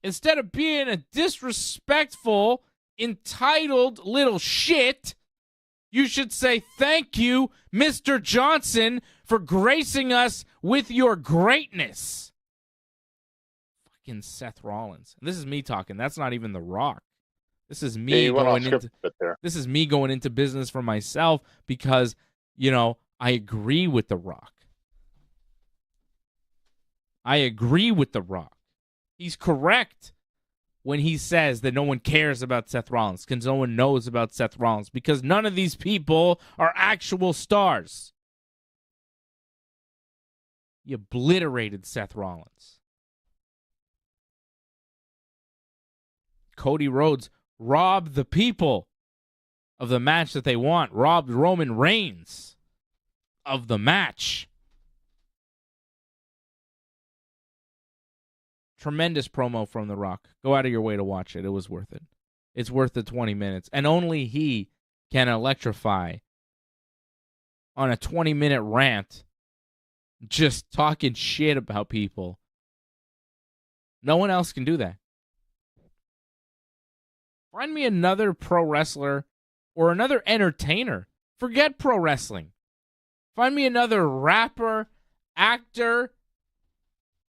Instead of being a disrespectful, entitled little shit, you should say, thank you, Mr. Johnson, for gracing us with your greatness. Fucking Seth Rollins. This is me talking. That's not even The Rock. This is me This is me going into business for myself because, I agree with The Rock. I agree with The Rock. He's correct when he says that no one cares about Seth Rollins, because no one knows about Seth Rollins, because none of these people are actual stars. He obliterated Seth Rollins. Cody Rhodes robbed the people of the match that they want, robbed Roman Reigns of the match. Tremendous promo from The Rock. Go out of your way to watch it. It was worth it. It's worth the 20 minutes. And only he can electrify on a 20-minute rant, just talking shit about people. No one else can do that. Find me another pro wrestler or another entertainer. Forget pro wrestling. Find me another rapper, actor,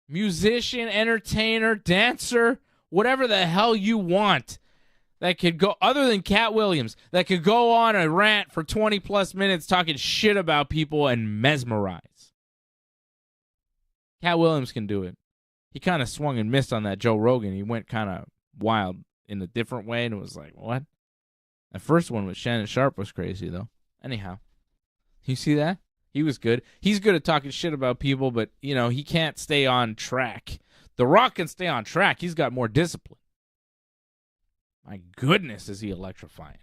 musician, entertainer, dancer, whatever the hell you want that could go, other than Cat Williams, that could go on a rant for 20 plus minutes talking shit about people and mesmerize. Cat Williams can do it. He kind of swung and missed on that Joe Rogan. He went kind of wild in a different way, and it was like, what? The first one with Shannon Sharp was crazy, though. Anyhow, you see that? He was good. He's good at talking shit about people, but, he can't stay on track. The Rock can stay on track. He's got more discipline. My goodness, is he electrifying.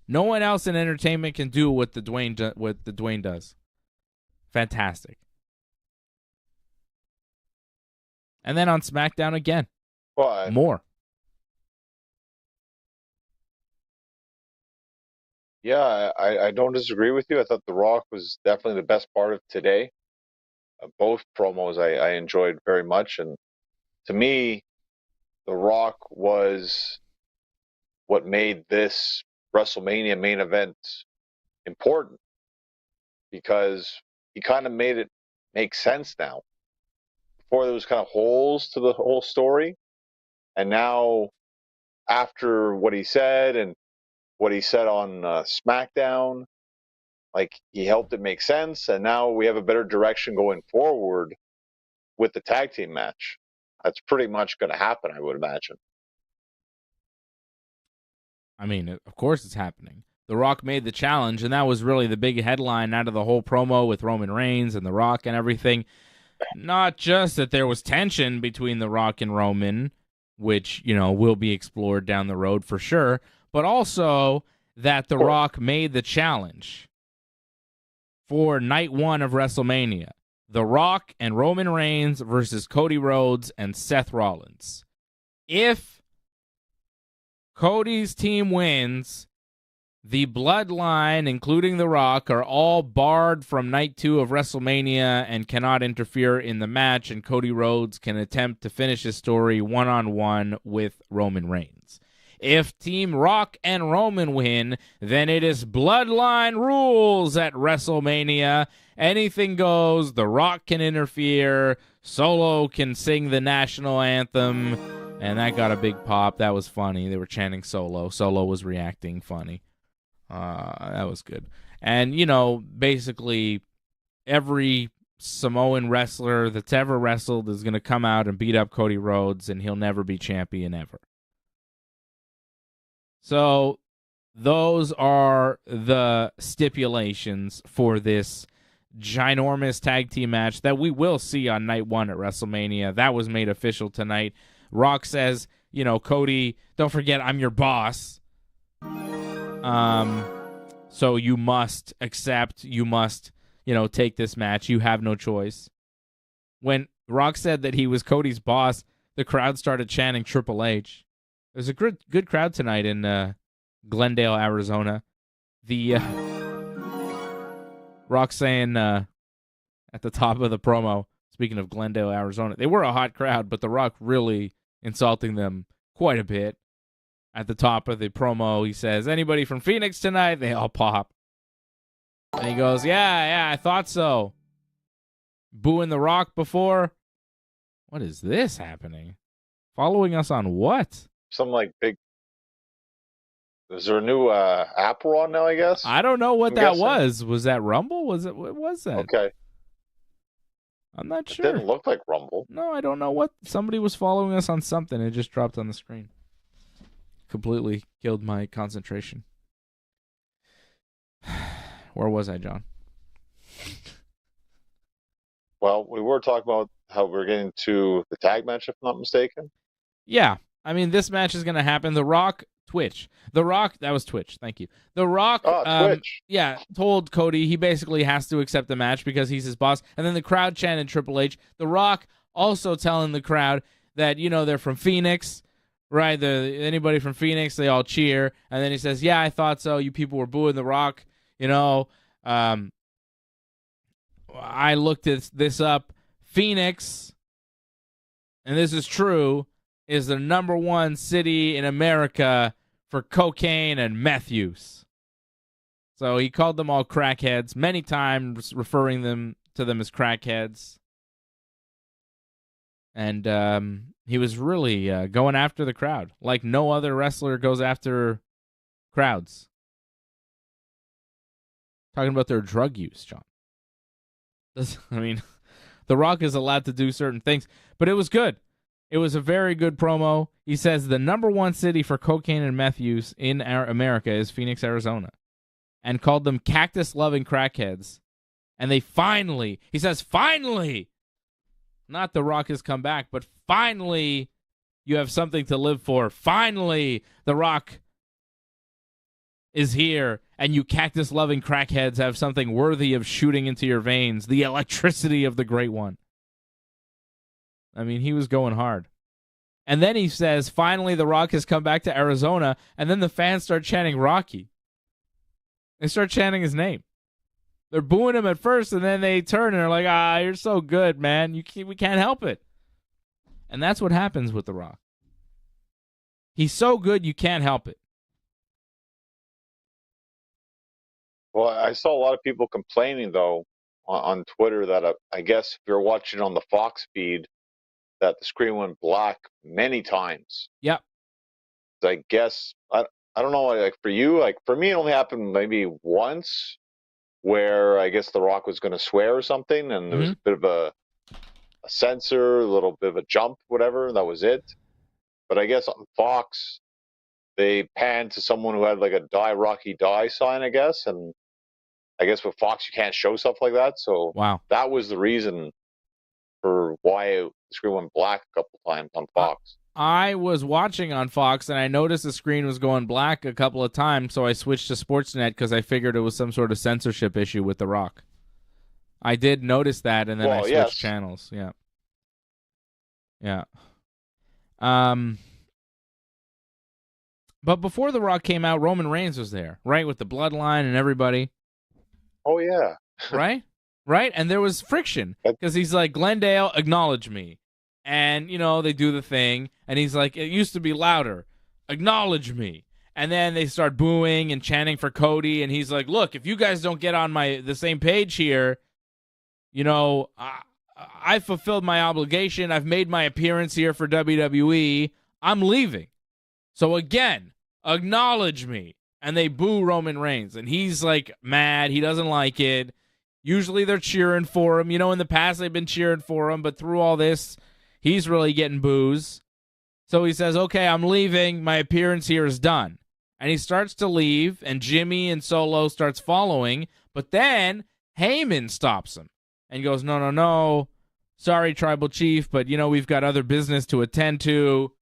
No one else in entertainment can do what the Dwayne does. Fantastic. And then on SmackDown again. Why? More. Yeah, I don't disagree with you. I thought The Rock was definitely the best part of today. Both promos I enjoyed very much. And to me, The Rock was what made this WrestleMania main event important, because he kind of made it make sense now. Before there was kind of holes to the whole story. And now, after what he said and what he said on SmackDown, like, he helped it make sense, and now we have a better direction going forward with the tag team match. That's pretty much going to happen, I would imagine. I mean, of course it's happening. The Rock made the challenge, and that was really the big headline out of the whole promo with Roman Reigns and The Rock and everything. Not just that there was tension between The Rock and Roman, which, will be explored down the road for sure, but also that The Rock made the challenge for night 1 of WrestleMania. The Rock and Roman Reigns versus Cody Rhodes and Seth Rollins. If Cody's team wins, the Bloodline, including The Rock, are all barred from night 2 of WrestleMania and cannot interfere in the match, and Cody Rhodes can attempt to finish his story one-on-one with Roman Reigns. If Team Rock and Roman win, then it is Bloodline rules at WrestleMania. Anything goes. The Rock can interfere. Solo can sing the national anthem. And that got a big pop. That was funny. They were chanting Solo. Solo was reacting funny. That was good. And, basically every Samoan wrestler that's ever wrestled is going to come out and beat up Cody Rhodes, and he'll never be champion ever. So those are the stipulations for this ginormous tag team match that we will see on night 1 at WrestleMania. That was made official tonight. Rock says, Cody, don't forget I'm your boss. So you must accept, you must, take this match. You have no choice. When Rock said that he was Cody's boss, the crowd started chanting Triple H. There's a good crowd tonight in Glendale, Arizona. The Rock saying at the top of the promo, speaking of Glendale, Arizona, they were a hot crowd, but The Rock really insulting them quite a bit. At the top of the promo, he says, anybody from Phoenix tonight? They all pop. And he goes, yeah, I thought so. Booing The Rock before? What is this happening? Following us on what? Some big. Is there a new app we're on now, I guess? I don't know what that was. Was that Rumble? What was that? Okay. I'm not sure. It didn't look like Rumble. No, I don't know what. Somebody was following us on something. It just dropped on the screen. Completely killed my concentration. Where was I, John? Well, we were talking about how we're getting to the tag match, if I'm not mistaken. Yeah. I mean, this match is going to happen. The Rock, Twitch. The Rock, that was Twitch. Thank you. The Rock, Twitch. Yeah, told Cody he basically has to accept the match because he's his boss. And then the crowd chanted Triple H. The Rock also telling the crowd that, they're from Phoenix, right? Anybody from Phoenix, they all cheer. And then he says, yeah, I thought so. You people were booing The Rock. I looked this up. Phoenix, and this is true, is the number 1 city in America for cocaine and meth use. So he called them all crackheads, many times referring to them as crackheads. And he was really going after the crowd, like no other wrestler goes after crowds. Talking about their drug use, John. The Rock is allowed to do certain things, but it was good. It was a very good promo. He says the number 1 city for cocaine and meth use in America is Phoenix, Arizona, and called them cactus-loving crackheads. And they finally, he says, finally, not The Rock has come back, but finally you have something to live for. Finally, The Rock is here, and you cactus-loving crackheads have something worthy of shooting into your veins, the electricity of the Great One. I mean, he was going hard. And then he says, finally, The Rock has come back to Arizona, and then the fans start chanting Rocky. They start chanting his name. They're booing him at first, and then they turn and they're like, you're so good, man. We can't help it. And that's what happens with The Rock. He's so good, you can't help it. Well, I saw a lot of people complaining, though, on Twitter that I guess if you're watching on the Fox feed, that the screen went black many times. Yep. I guess, I don't know, like for you, like for me, it only happened maybe once where I guess The Rock was going to swear or something, and there was a bit of a censor, a little bit of a jump, whatever, and that was it. But I guess on Fox, they panned to someone who had like a Die Rocky Die sign, I guess, and I guess with Fox you can't show stuff like that. So Wow. that was the reason for why the screen went black a couple times on Fox. I was watching on Fox, and I noticed the screen was going black a couple of times, so I switched to Sportsnet because I figured it was some sort of censorship issue with The Rock. I did notice that, and then I switched channels. Yeah. Yeah. But before The Rock came out, Roman Reigns was there, right, with the bloodline and everybody. Oh, yeah. Right? Right? And there was friction because he's like, Glendale, acknowledge me. And, you know, they do the thing, and he's like, it used to be louder. Acknowledge me. And then they start booing and chanting for Cody, and he's like, look, if you guys don't get on the same page here, you know, I fulfilled my obligation. I've made my appearance here for WWE. I'm leaving. So again, acknowledge me. And they boo Roman Reigns, and he's like mad. He doesn't like it. Usually they're cheering for him. You know, in the past they've been cheering for him, but through all this, he's really getting boos. So he says, okay, I'm leaving. My appearance here is done. And he starts to leave, and Jimmy and Solo starts following, but then Heyman stops him and goes, no. Sorry, Tribal Chief, but, you know, we've got other business to attend to.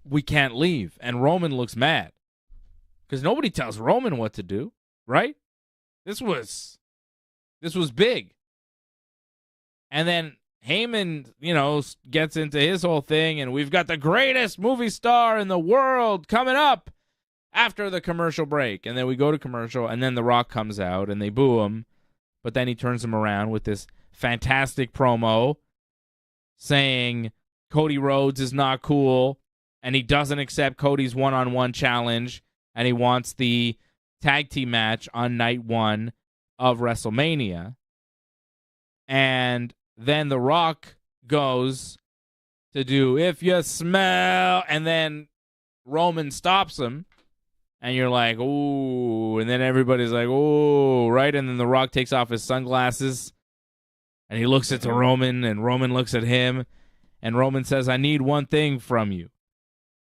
We can't leave. And Roman looks mad because nobody tells Roman what to do, right? This was big. And then Heyman, you know, gets into his whole thing, and we've got the greatest movie star in the world coming up after the commercial break. And then we go to commercial, and then The Rock comes out, and they boo him. But then he turns him around with this fantastic promo saying Cody Rhodes is not cool, and he doesn't accept Cody's one-on-one challenge, and he wants the tag team match on night 1 of WrestleMania. And then The Rock goes to do If You Smell, and then Roman stops him, and you're like, ooh, and then everybody's like, ooh, right? And then The Rock takes off his sunglasses, and he looks at Roman, and Roman looks at him, and Roman says, I need one thing from you.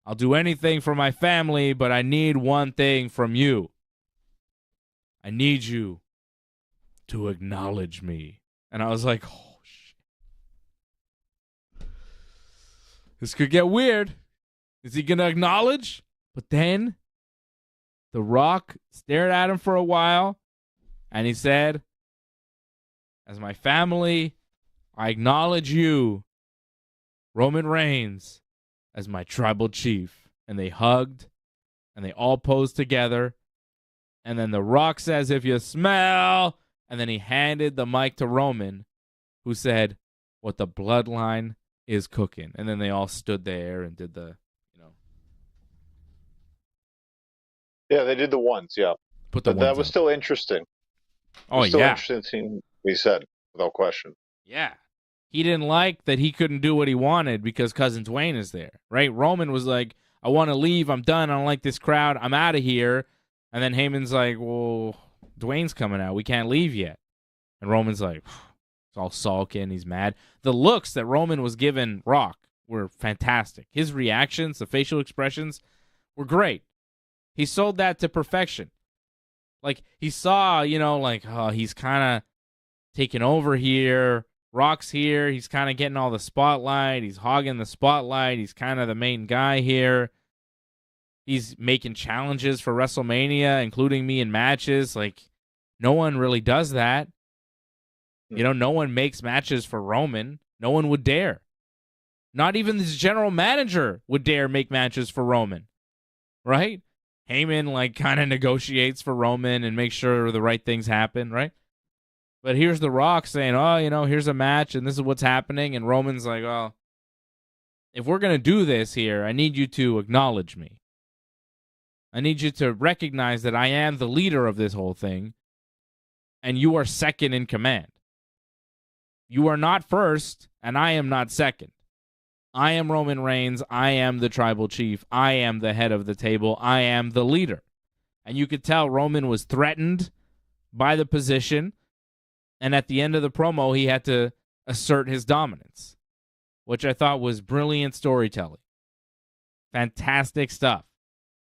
I'll do anything for my family, but I need one thing from you. I need you to acknowledge me. And I was like, oh, shit. This could get weird. Is he going to acknowledge? But then The Rock stared at him for a while, and he said, as my family, I acknowledge you, Roman Reigns, as my tribal chief. And they hugged, and they all posed together. And then The Rock says, if you smell, and then he handed the mic to Roman, who said, what the bloodline is cooking. And then they all stood there and did the, you know. Yeah, they did the ones, yeah. But that was still interesting. Oh, still yeah. Interesting, we said, without question. Yeah. He didn't like that he couldn't do what he wanted because Cousin Dwayne is there, right? Roman was like, I want to leave. I'm done. I don't like this crowd. I'm out of here. And then Heyman's like, well, Dwayne's coming out. We can't leave yet. And Roman's like, it's all sulking. He's mad. The looks that Roman was giving Rock were fantastic. His reactions, the facial expressions were great. He sold that to perfection. Like, he saw, you know, like, oh, he's kind of taking over here. Rock's here. He's kind of getting all the spotlight. He's hogging the spotlight. He's kind of the main guy here. He's making challenges for WrestleMania, including me in matches. Like, no one really does that. You know, no one makes matches for Roman. No one would dare. Not even his general manager would dare make matches for Roman. Right? Heyman, like, kind of negotiates for Roman and makes sure the right things happen, right? But here's The Rock saying, oh, you know, here's a match, and this is what's happening. And Roman's like, oh, if we're going to do this here, I need you to acknowledge me. I need you to recognize that I am the leader of this whole thing, and you are second in command. You are not first, and I am not second. I am Roman Reigns. I am the tribal chief. I am the head of the table. I am the leader. And you could tell Roman was threatened by the position. And at the end of the promo, he had to assert his dominance, which I thought was brilliant storytelling. Fantastic stuff.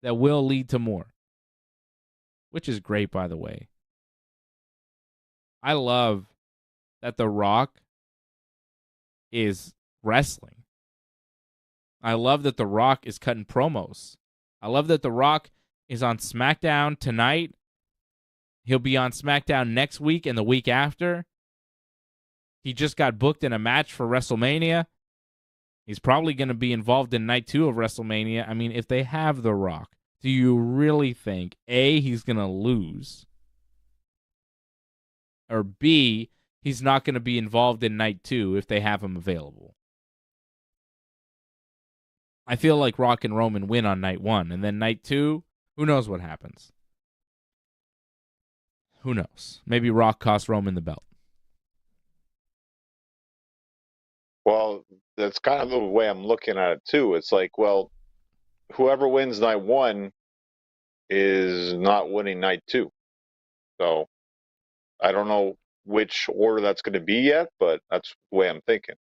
that will lead to more, which is great, by the way. I love that The Rock is wrestling. I love that The Rock is cutting promos. I love that The Rock is on SmackDown tonight. He'll be on SmackDown next week and the week after. He just got booked in a match for WrestleMania. He's probably going to be involved in night 2 of WrestleMania. I mean, if they have The Rock, do you really think, A, he's going to lose? Or B, he's not going to be involved in night 2 if they have him available? I feel like Rock and Roman win on night 1, and then night 2, who knows what happens? Who knows? Maybe Rock cost Roman the belt. Well, that's kind of the way I'm looking at it, too. It's like, well, whoever wins night 1 is not winning night 2. So I don't know which order that's going to be yet, but that's the way I'm thinking.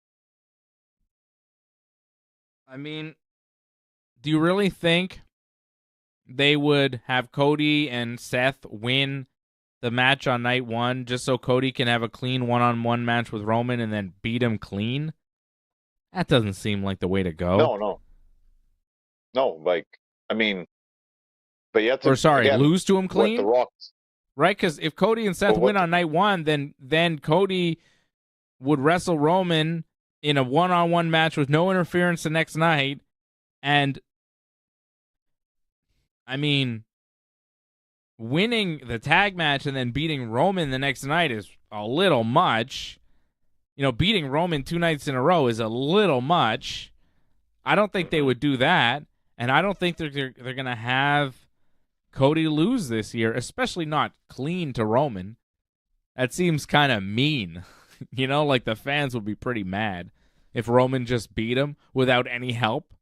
I mean, do you really think they would have Cody and Seth win the match on night 1 just so Cody can have a clean one-on-one match with Roman and then beat him clean? That doesn't seem like the way to go. No, like, I mean, but you have to... again, lose to him clean? The Rock's. Right, because if Cody and Seth win on night 1, then Cody would wrestle Roman in a one-on-one match with no interference the next night. And, I mean, winning the tag match and then beating Roman the next night is a little much. You know, beating Roman 2 nights in a row is a little much. I don't think they would do that, and I don't think they're going to have Cody lose this year, especially not clean to Roman. That seems kind of mean. You know, like the fans would be pretty mad if Roman just beat him without any help.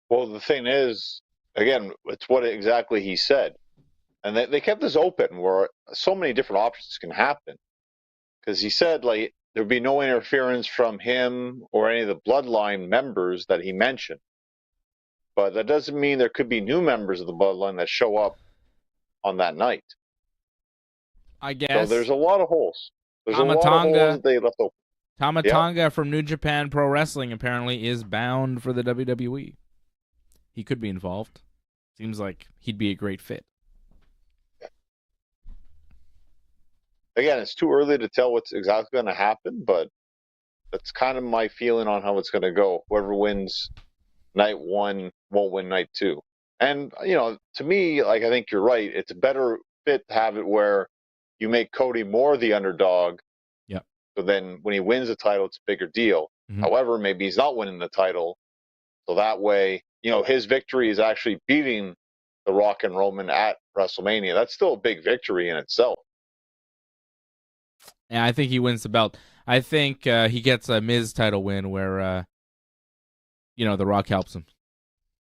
Well, the thing is, again, it's what exactly he said. And they kept this open where so many different options can happen. Because he said, like, there'd be no interference from him or any of the bloodline members that he mentioned. But that doesn't mean there could be new members of the bloodline that show up on that night. I guess. So there's a lot of holes. There's a lot of holes that they left open. Tama Tonga from New Japan Pro Wrestling apparently is bound for the WWE. He could be involved. Seems like he'd be a great fit. Again, it's too early to tell what's exactly going to happen, but that's kind of my feeling on how it's going to go. Whoever wins night 1 won't win night 2. And, you know, to me, like, I think you're right. It's a better fit to have it where you make Cody more the underdog. Yeah. So then when he wins the title, it's a bigger deal. Mm-hmm. However, maybe he's not winning the title. So that way, you know, his victory is actually beating The Rock and Roman at WrestleMania. That's still a big victory in itself. Yeah, I think he wins the belt. I think he gets a Miz title win where, you know, The Rock helps him.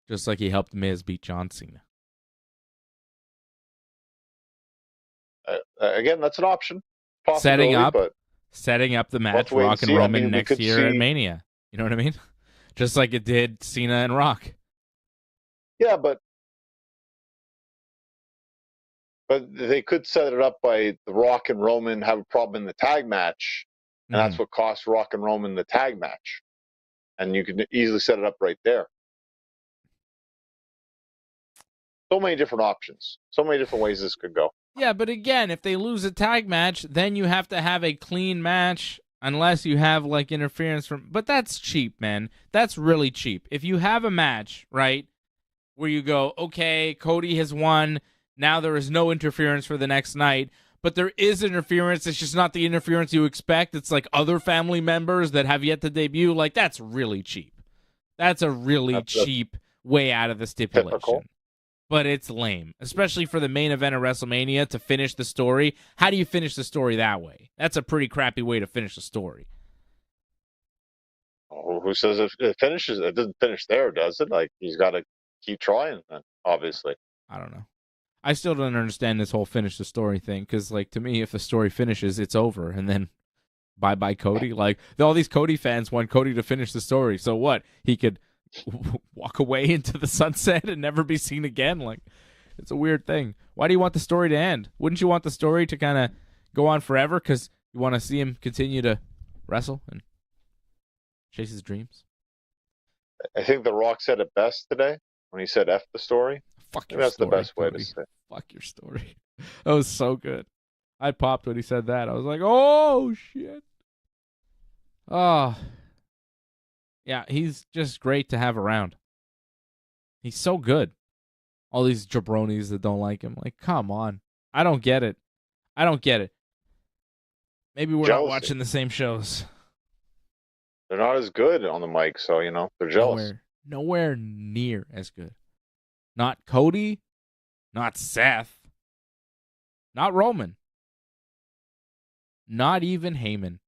Just like he helped Miz beat John Cena. Again, that's an option. Setting up the match, Rock and Roman next year at Mania. You know what I mean? Just like it did Cena and Rock. Yeah, but they could set it up by The Rock and Roman have a problem in the tag match, and that's what cost Rock and Roman the tag match. And you can easily set it up right there. So many different options. So many different ways this could go. Yeah, but again, if they lose a tag match, then you have to have a clean match unless you have, like, interference from... But that's cheap, man. That's really cheap. If you have a match, right, where you go, okay, Cody has won, now there is no interference for the next night, but there is interference. It's just not the interference you expect. It's like other family members that have yet to debut. Like, that's really cheap. That's a really cheap way out of the stipulation. Typical. But it's lame, especially for the main event of WrestleMania to finish the story. How do you finish the story that way? That's a pretty crappy way to finish the story. Oh, who says it finishes? It doesn't finish there, does it? Like, he's got to keep trying, then, obviously. I don't know. I still don't understand this whole finish the story thing, because, like, to me, if the story finishes, it's over, and then bye-bye Cody. Like, all these Cody fans want Cody to finish the story. So what? He could walk away into the sunset and never be seen again. Like, it's a weird thing. Why do you want the story to end? Wouldn't you want the story to kind of go on forever because you want to see him continue to wrestle and chase his dreams? I think The Rock said it best today when he said F the story. Fuck your That's story, the best way Cody. to say it. Fuck your story. That was so good. I popped when he said that. I was like, oh, shit. Oh. Yeah, he's just great to have around. He's so good. All these jabronis that don't like him. Like, come on. I don't get it. Maybe we're not watching the same shows. They're not as good on the mic, so, they're jealous. Nowhere near as good. Not Cody, not Seth, not Roman, not even Heyman.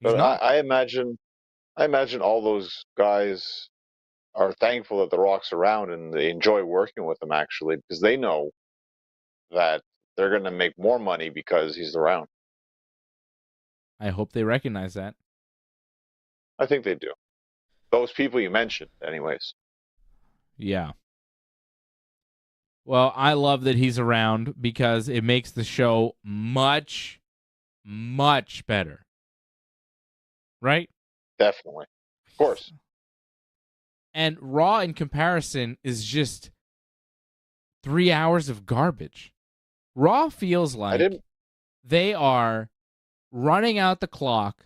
But I imagine all those guys are thankful that The Rock's around and they enjoy working with him, actually, because they know that they're going to make more money because he's around. I hope they recognize that. I think they do. Those people you mentioned, anyways. Yeah. Well, I love that he's around because it makes the show much, much better. Right? Definitely. Of course. And Raw, in comparison, is just 3 hours of garbage. Raw feels like they are running out the clock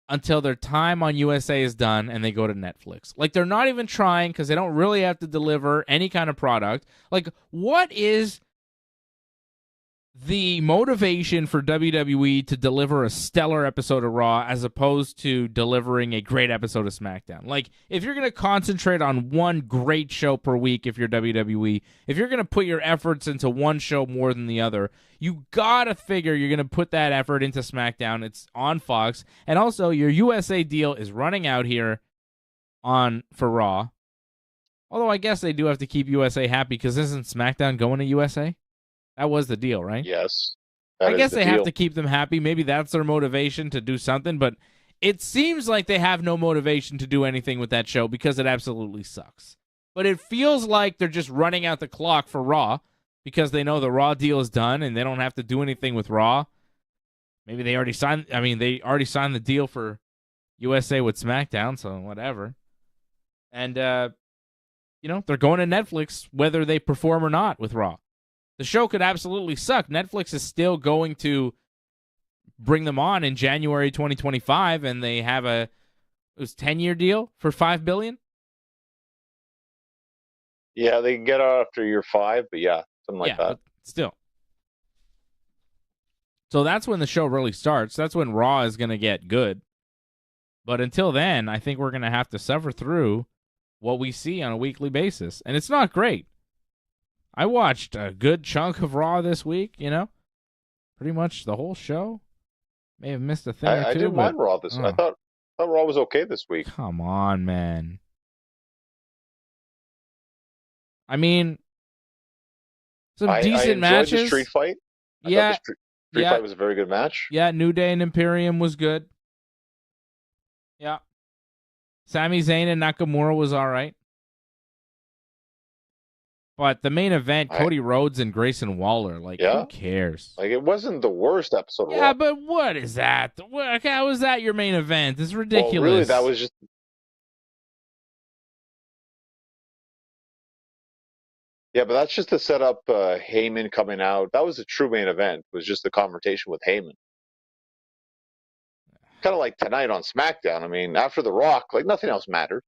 until their time on USA is done and they go to Netflix. Like, they're not even trying because they don't really have to deliver any kind of product. Like, what is the motivation for WWE to deliver a stellar episode of Raw as opposed to delivering a great episode of SmackDown? Like, if you're going to concentrate on one great show per week, if you're WWE, if you're going to put your efforts into one show more than the other, you got to figure you're going to put that effort into SmackDown. It's on Fox. And also, your USA deal is running out here for Raw. Although I guess they do have to keep USA happy because isn't SmackDown going to USA? That was the deal, right? Yes. I guess they have to keep them happy. Maybe that's their motivation to do something, but it seems like they have no motivation to do anything with that show because it absolutely sucks. But it feels like they're just running out the clock for Raw because they know the Raw deal is done and they don't have to do anything with Raw. Maybe they already signed the deal for USA with SmackDown, so whatever. And, they're going to Netflix whether they perform or not with Raw. The show could absolutely suck. Netflix is still going to bring them on in January 2025, and they have it was 10-year deal for $5 billion. Yeah, they can get out after year 5, but yeah, something like that. But still. So that's when the show really starts. That's when Raw is going to get good. But until then, I think we're going to have to suffer through what we see on a weekly basis, and it's not great. I watched a good chunk of Raw this week, pretty much the whole show. May have missed a thing or two. I didn't mind Raw this week. I thought Raw was okay this week. Come on, man. I mean, some decent matches. I enjoyed the street fight. I thought the street fight was a very good match. Yeah, New Day and Imperium was good. Yeah. Sami Zayn and Nakamura was all right. But the main event, Cody Rhodes and Grayson Waller, who cares? Like, it wasn't the worst episode of Raw. Yeah, but what is that? How is that your main event? It's ridiculous. Well, really, that was just... Yeah, but that's just to set up Heyman coming out. That was the true main event, was just the confrontation with Heyman. Kind of like tonight on SmackDown. I mean, after The Rock, nothing else mattered.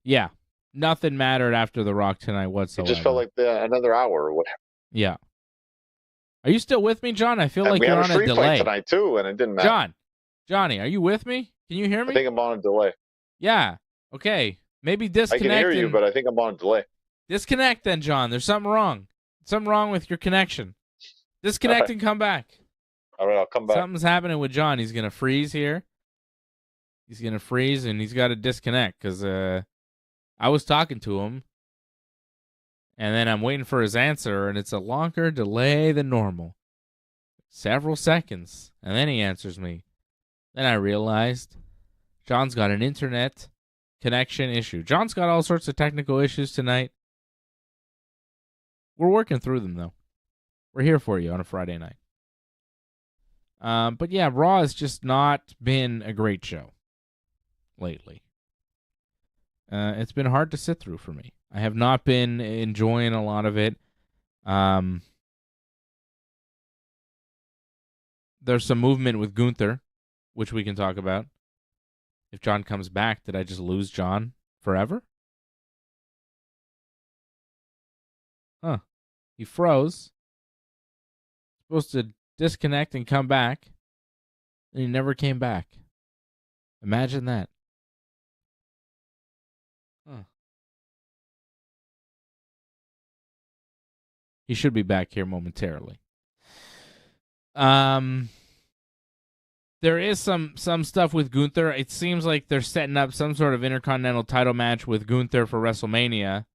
Yeah. Nothing mattered after The Rock tonight whatsoever. It just felt like another hour or whatever. Yeah. Are you still with me, John? I feel like you're on a delay. We had a street fight tonight, too, and it didn't matter. Johnny, are you with me? Can you hear me? I think I'm on a delay. Yeah. Okay. Maybe disconnect. I can hear you, but I think I'm on a delay. Disconnect then, John. There's something wrong. Something wrong with your connection. Disconnect and come back. All right, I'll come back. Something's happening with John. He's going to freeze here. He's going to freeze, and he's got to disconnect because I was talking to him, and then I'm waiting for his answer, and it's a longer delay than normal. Several seconds, and then he answers me. Then I realized John's got an internet connection issue. John's got all sorts of technical issues tonight. We're working through them, though. We're here for you on a Friday night. But yeah, Raw has just not been a great show lately. It's been hard to sit through for me. I have not been enjoying a lot of it. There's some movement with Gunther, which we can talk about. If John comes back, did I just lose John forever? Huh. He froze. Supposed to disconnect and come back. And he never came back. Imagine that. Huh. He should be back here momentarily. There is some stuff with Gunther. It seems like they're setting up some sort of Intercontinental title match with Gunther for WrestleMania.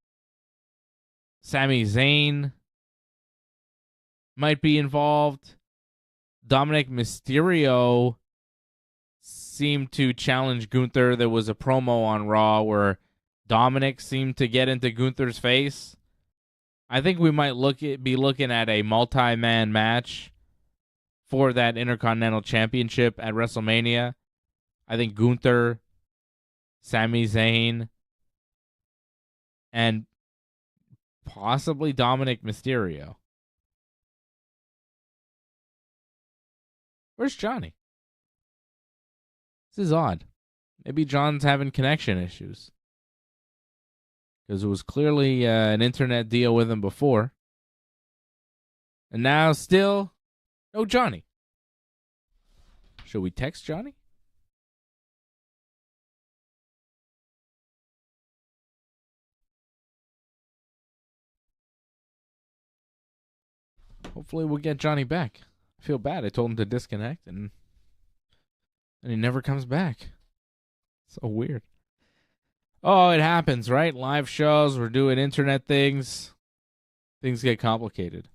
Sami Zayn might be involved. Dominic Mysterio seemed to challenge Gunther. There was a promo on Raw where Dominic seemed to get into Gunther's face. I think we might be looking at a multi-man match for that Intercontinental Championship at WrestleMania. I think Gunther, Sami Zayn, and possibly Dominic Mysterio. Where's Johnny? This is odd. Maybe John's having connection issues. Because it was clearly an internet deal with him before. And now still no Johnny. Should we text Johnny? Hopefully we'll get Johnny back. I feel bad. I told him to disconnect and he never comes back. So weird. Oh, it happens, right? Live shows, we're doing internet things. Things get complicated.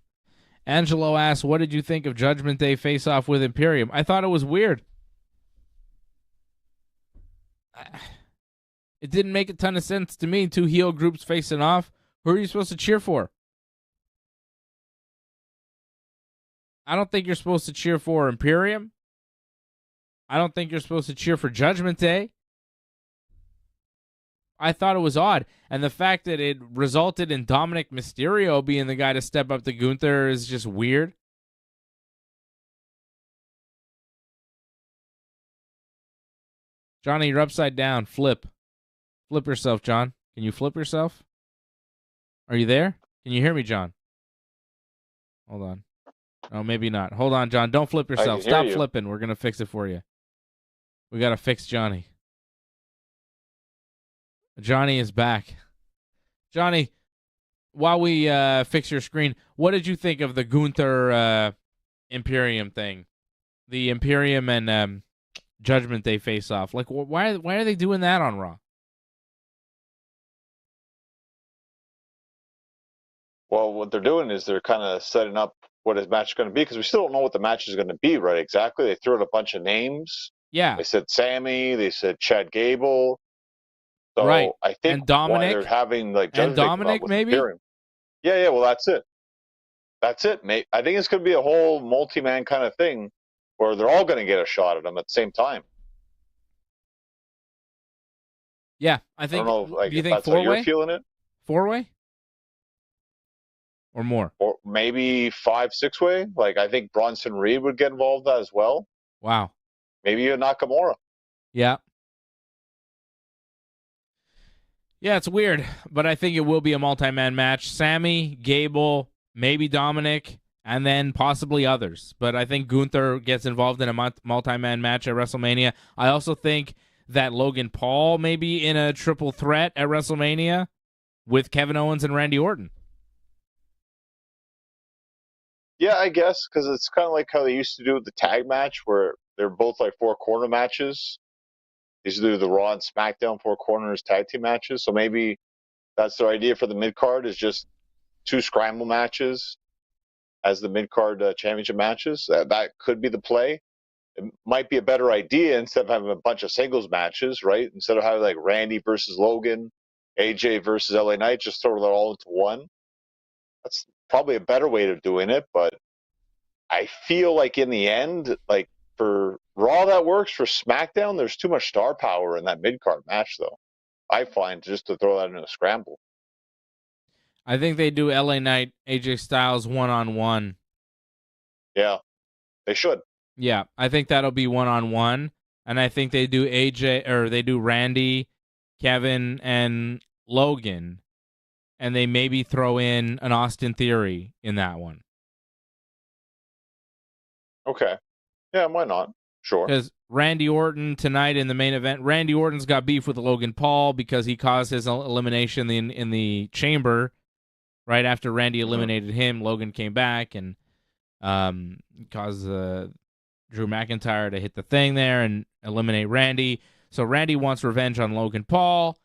Angelo asks, what did you think of Judgment Day face-off with Imperium? I thought it was weird. It didn't make a ton of sense to me. Two heel groups facing off. Who are you supposed to cheer for? I don't think you're supposed to cheer for Imperium. I don't think you're supposed to cheer for Judgment Day. I thought it was odd. And the fact that it resulted in Dominic Mysterio being the guy to step up to Gunther is just weird. Johnny, you're upside down. Flip. Flip yourself, John. Can you flip yourself? Are you there? Can you hear me, John? Hold on. Oh, maybe not. Hold on, John. Don't flip yourself. Stop flipping. We're going to fix it for you. We got to fix Johnny. Johnny is back. Johnny, while we fix your screen, what did you think of the Gunther Imperium thing? The Imperium and Judgment Day face-off. Like, why are they doing that on Raw? Well, what they're doing is they're kind of setting up what his match is going to be, because we still don't know what the match is going to be, right? Exactly. They threw out a bunch of names. Yeah. They said Sammy. They said Chad Gable. So right. I think and Dominic, why they're having like and Dominic maybe. Imperium. Yeah. Well, that's it. That's it, mate. I think it's going to be a whole multi-man kind of thing where they're all going to get a shot at him at the same time. Yeah, I think. I don't know, like, do you if think that's four-way? How you're feeling it? Four-way? Or more? Or maybe 5-6 way. Like, I think Bronson Reed would get involved as well. Wow. Maybe a Nakamura. Yeah. Yeah, it's weird, but I think it will be a multi-man match. Sammy, Gable, maybe Dominic, and then possibly others. But I think Gunther gets involved in a multi-man match at WrestleMania. I also think that Logan Paul may be in a triple threat at WrestleMania with Kevin Owens and Randy Orton. Yeah, I guess, because it's kind of like how they used to do the tag match, where they're both like 4-corner matches. They used to do the Raw and SmackDown 4 corners tag team matches. So maybe that's their idea for the mid-card, is just 2 scramble matches as the mid-card championship matches. That could be the play. it might be a better idea instead of having a bunch of singles matches, right? Instead of having like Randy versus Logan, AJ versus LA Knight, just throw it all into one. That's probably a better way of doing it, but I feel like in the end, like for Raw that works, for SmackDown, there's too much star power in that mid-card match, though. I find just to throw that in a scramble. I think they do LA Knight, AJ Styles one-on-one. Yeah, they should. Yeah, I think that'll be one-on-one, and I think they do they do Randy, Kevin, and Logan, and they maybe throw in an Austin Theory in that one. Okay. Yeah, why not? Sure. Because Randy Orton tonight in the main event, Randy Orton's got beef with Logan Paul because he caused his elimination in the chamber. Right after Randy eliminated him, Logan came back and caused Drew McIntyre to hit the thing there and eliminate Randy. So Randy wants revenge on Logan Paul.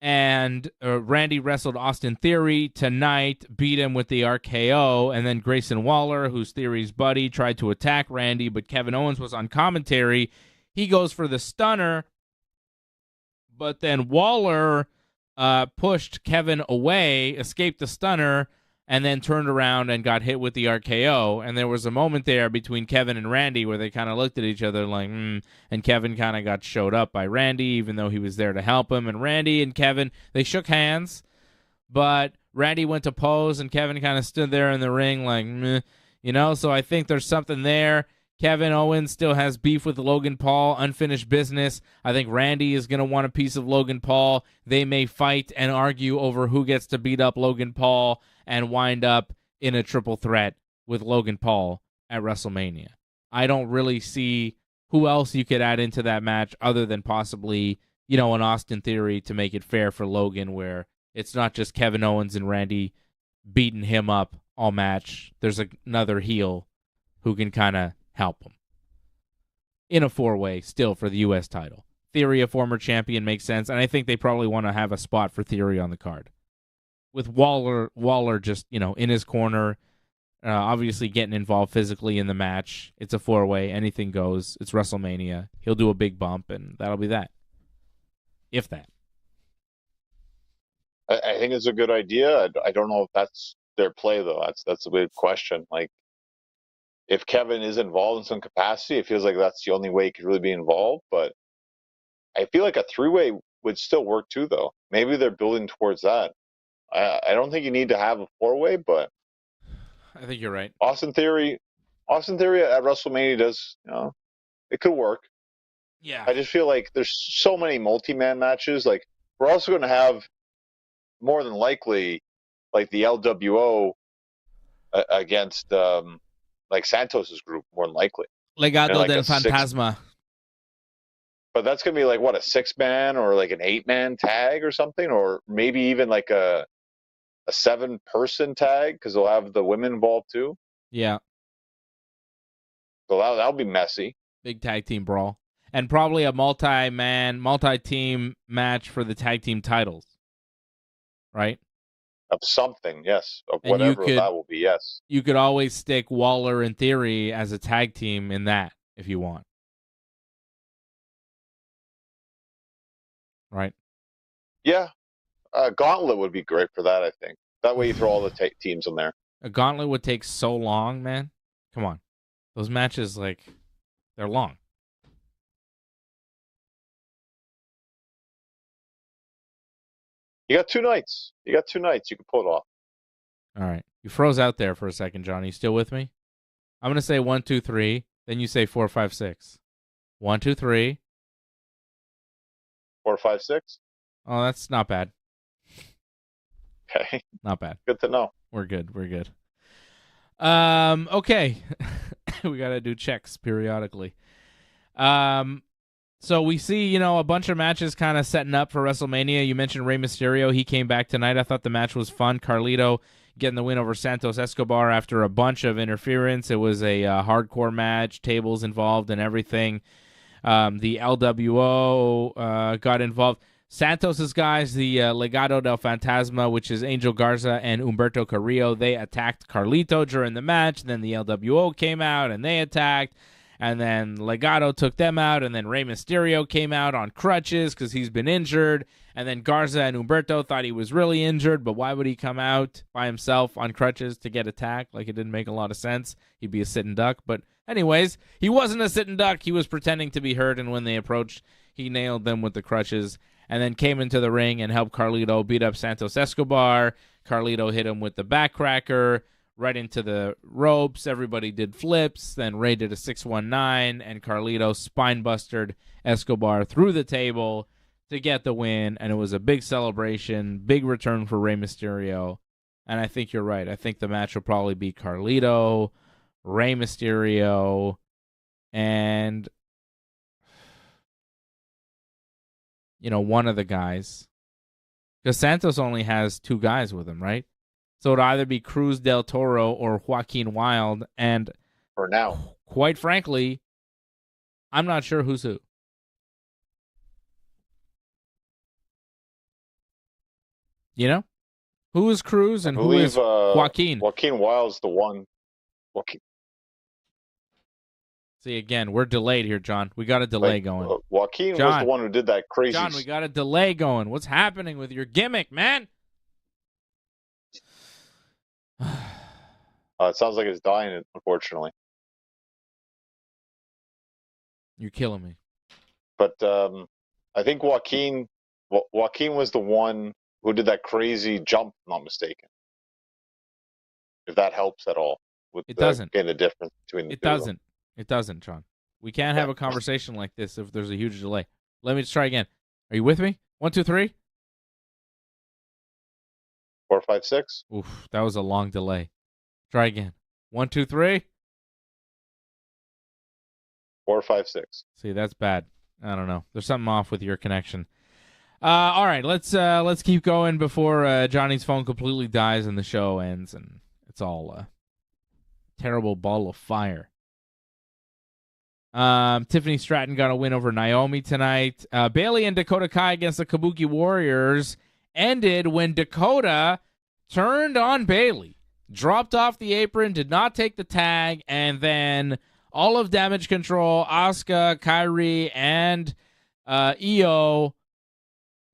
And Randy wrestled Austin Theory tonight, beat him with the RKO, and then Grayson Waller, who's Theory's buddy, tried to attack Randy, but Kevin Owens was on commentary. He goes for the stunner, but then Waller pushed Kevin away, escaped the stunner, and then turned around and got hit with the RKO. And there was a moment there between Kevin and Randy where they kind of looked at each other like, and Kevin kind of got showed up by Randy, even though he was there to help him. And Randy and Kevin, they shook hands, but Randy went to pose, and Kevin kind of stood there in the ring like, so I think there's something there. Kevin Owens still has beef with Logan Paul, unfinished business. I think Randy is going to want a piece of Logan Paul. They may fight and argue over who gets to beat up Logan Paul and wind up in a triple threat with Logan Paul at WrestleMania. I don't really see who else you could add into that match other than possibly, an Austin Theory to make it fair for Logan, where it's not just Kevin Owens and Randy beating him up all match. There's another heel who can kind of help him in a four-way still for the U.S. title. Theory, a former champion, makes sense, and I think they probably want to have a spot for Theory on the card. With Waller just, in his corner, obviously getting involved physically in the match. It's a four-way. Anything goes. It's WrestleMania. He'll do a big bump, and that'll be that. If that. I think it's a good idea. I don't know if that's their play, though. That's a big question. Like, if Kevin is involved in some capacity, it feels like that's the only way he could really be involved. But I feel like a three-way would still work, too, though. Maybe they're building towards that. I don't think you need to have a four-way, but I think you're right. Austin Theory at WrestleMania does, it could work. Yeah. I just feel like there's so many multi-man matches. Like, we're also going to have more than likely, like the LWO against like Santos's group, more than likely. Legado del Fantasma. But that's going to be like, what, a 6-man or like an 8-man tag or something? Or maybe even like a 7-person tag, because they'll have the women involved too. Yeah. So that'll be messy. Big tag team brawl. And probably a multi-team match for the tag team titles. Right? Of something, yes. Of whatever that will be, yes. You could always stick Waller and Theory as a tag team in that if you want. Right? Yeah. Gauntlet would be great for that, I think. That way you throw all the teams in there. A gauntlet would take so long, man. Come on. Those matches, they're long. You got 2 nights. You can pull it off. All right. You froze out there for a second, Johnny. You still with me? I'm going to say 1, 2, 3. Then you say 4, 5, 6. 1, 2, 3. 4, 5, 6. Oh, that's not bad. Okay. Not bad. Good to know. We're good. Okay. We got to do checks periodically. So we see, a bunch of matches kind of setting up for WrestleMania. You mentioned Rey Mysterio. He came back tonight. I thought the match was fun. Carlito getting the win over Santos Escobar after a bunch of interference. It was a hardcore match, tables involved and everything. The LWO got involved. Santos's guys, the Legado del Fantasma, which is Angel Garza and Humberto Carrillo, they attacked Carlito during the match. Then the LWO came out and they attacked. and then Legado took them out, and then Rey Mysterio came out on crutches because he's been injured, and then Garza and Humberto thought he was really injured, but why would he come out by himself on crutches to get attacked? Like, it didn't make a lot of sense. He'd be a sitting duck, but anyways, he wasn't a sitting duck. He was pretending to be hurt, and when they approached, he nailed them with the crutches, and then came into the ring and helped Carlito beat up Santos Escobar. Carlito hit him with the backcracker right into the ropes. Everybody did flips. Then Rey did a 619, and Carlito spine-bustered Escobar through the table to get the win, and it was a big celebration, big return for Rey Mysterio, and I think you're right. I think the match will probably be Carlito, Rey Mysterio, and one of the guys. Because Santos only has 2 guys with him, right? So it'd either be Cruz del Toro or Joaquin Wilde. And for now, quite frankly, I'm not sure who's who. Who is Cruz and who is Joaquin? Joaquin Wilde's the one. See, again, we're delayed here, John. We got a delay going. Joaquin was the one who did that crazy. John, we got a delay going. What's happening with your gimmick, man? It sounds like it's dying, unfortunately. You're killing me. But I think Joaquin was the one who did that crazy jump, if I'm not mistaken. If that helps at all. It doesn't. Getting the difference between the two. It doesn't. It doesn't, John. We can't have a conversation like this if there's a huge delay. Let me just try again. Are you with me? 1, 2, 3. 4, 5, 6. Oof, that was a long delay. Try again. 1, 2, 3. 4, 5, 6. See, that's bad. I don't know. There's something off with your connection. All right, let's keep going before Johnny's phone completely dies and the show ends, and it's all a terrible ball of fire. Tiffany Stratton got a win over Naomi tonight. Bayley and Dakota Kai against the Kabuki Warriors ended when Dakota turned on Bayley, dropped off the apron, did not take the tag, and then all of Damage Control, Asuka, Kairi, and Io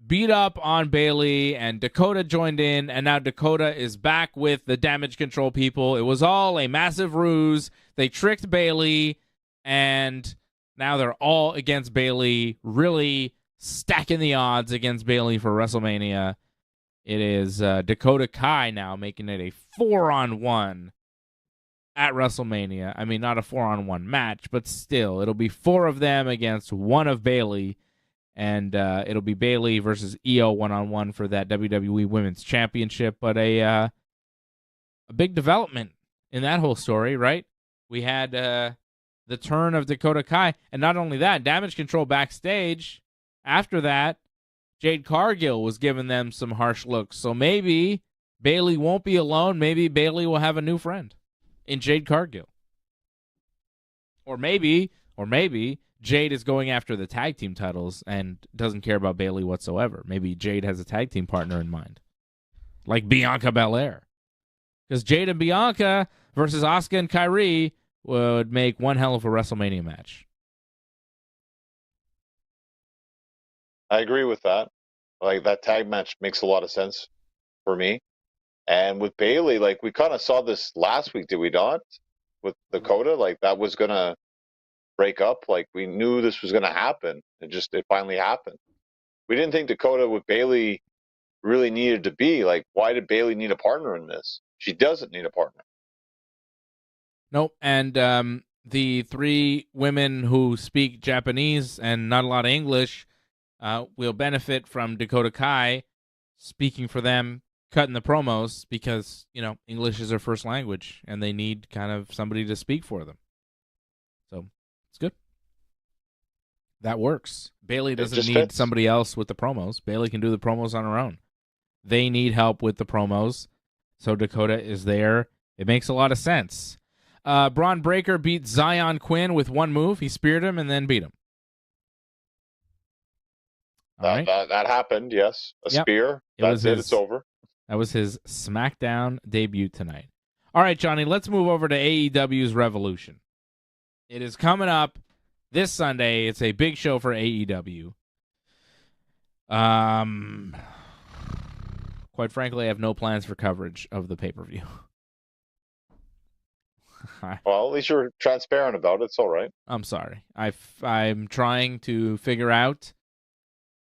beat up on Bayley, and Dakota joined in, and now Dakota is back with the Damage Control people. It was all a massive ruse. They tricked Bayley, and now they're all against Bayley, really stacking the odds against Bayley for WrestleMania. It is Dakota Kai now making it a 4-on-1 at WrestleMania. I mean, not a 4-on-1 match, but still, it'll be 4 of them against 1 of Bayley, and it'll be Bayley versus Io 1-on-1 for that WWE Women's Championship. But a big development in that whole story, right? We had the turn of Dakota Kai, and not only that, Damage Control backstage. After that, Jade Cargill was giving them some harsh looks. So maybe Bayley won't be alone. Maybe Bayley will have a new friend in Jade Cargill. Or maybe Jade is going after the tag team titles and doesn't care about Bayley whatsoever. Maybe Jade has a tag team partner in mind, like Bianca Belair. Because Jade and Bianca versus Asuka and Kairi would make one hell of a WrestleMania match. I agree with that. Like, that tag match makes a lot of sense for me. And with Bayley, like, we kind of saw this last week, did we not? With Dakota, like, that was going to break up. Like, we knew this was going to happen. It finally happened. We didn't think Dakota with Bayley really needed to be. Like, why did Bayley need a partner in this? She doesn't need a partner. Nope. And the 3 women who speak Japanese and not a lot of English will benefit from Dakota Kai speaking for them, cutting the promos, because, English is their first language, and they need kind of somebody to speak for them. So, it's good. That works. Bayley doesn't need somebody else with the promos. Bayley can do the promos on her own. They need help with the promos, so Dakota is there. It makes a lot of sense. Braun Breaker beat Zion Quinn with one move. He speared him and then beat him. That happened, yes. Spear. It's over. That was his SmackDown debut tonight. All right, Johnny, let's move over to AEW's Revolution. It is coming up this Sunday. It's a big show for AEW. Quite frankly, I have no plans for coverage of the pay-per-view. Well, at least you're transparent about it. It's all right. I'm sorry. I'm trying to figure out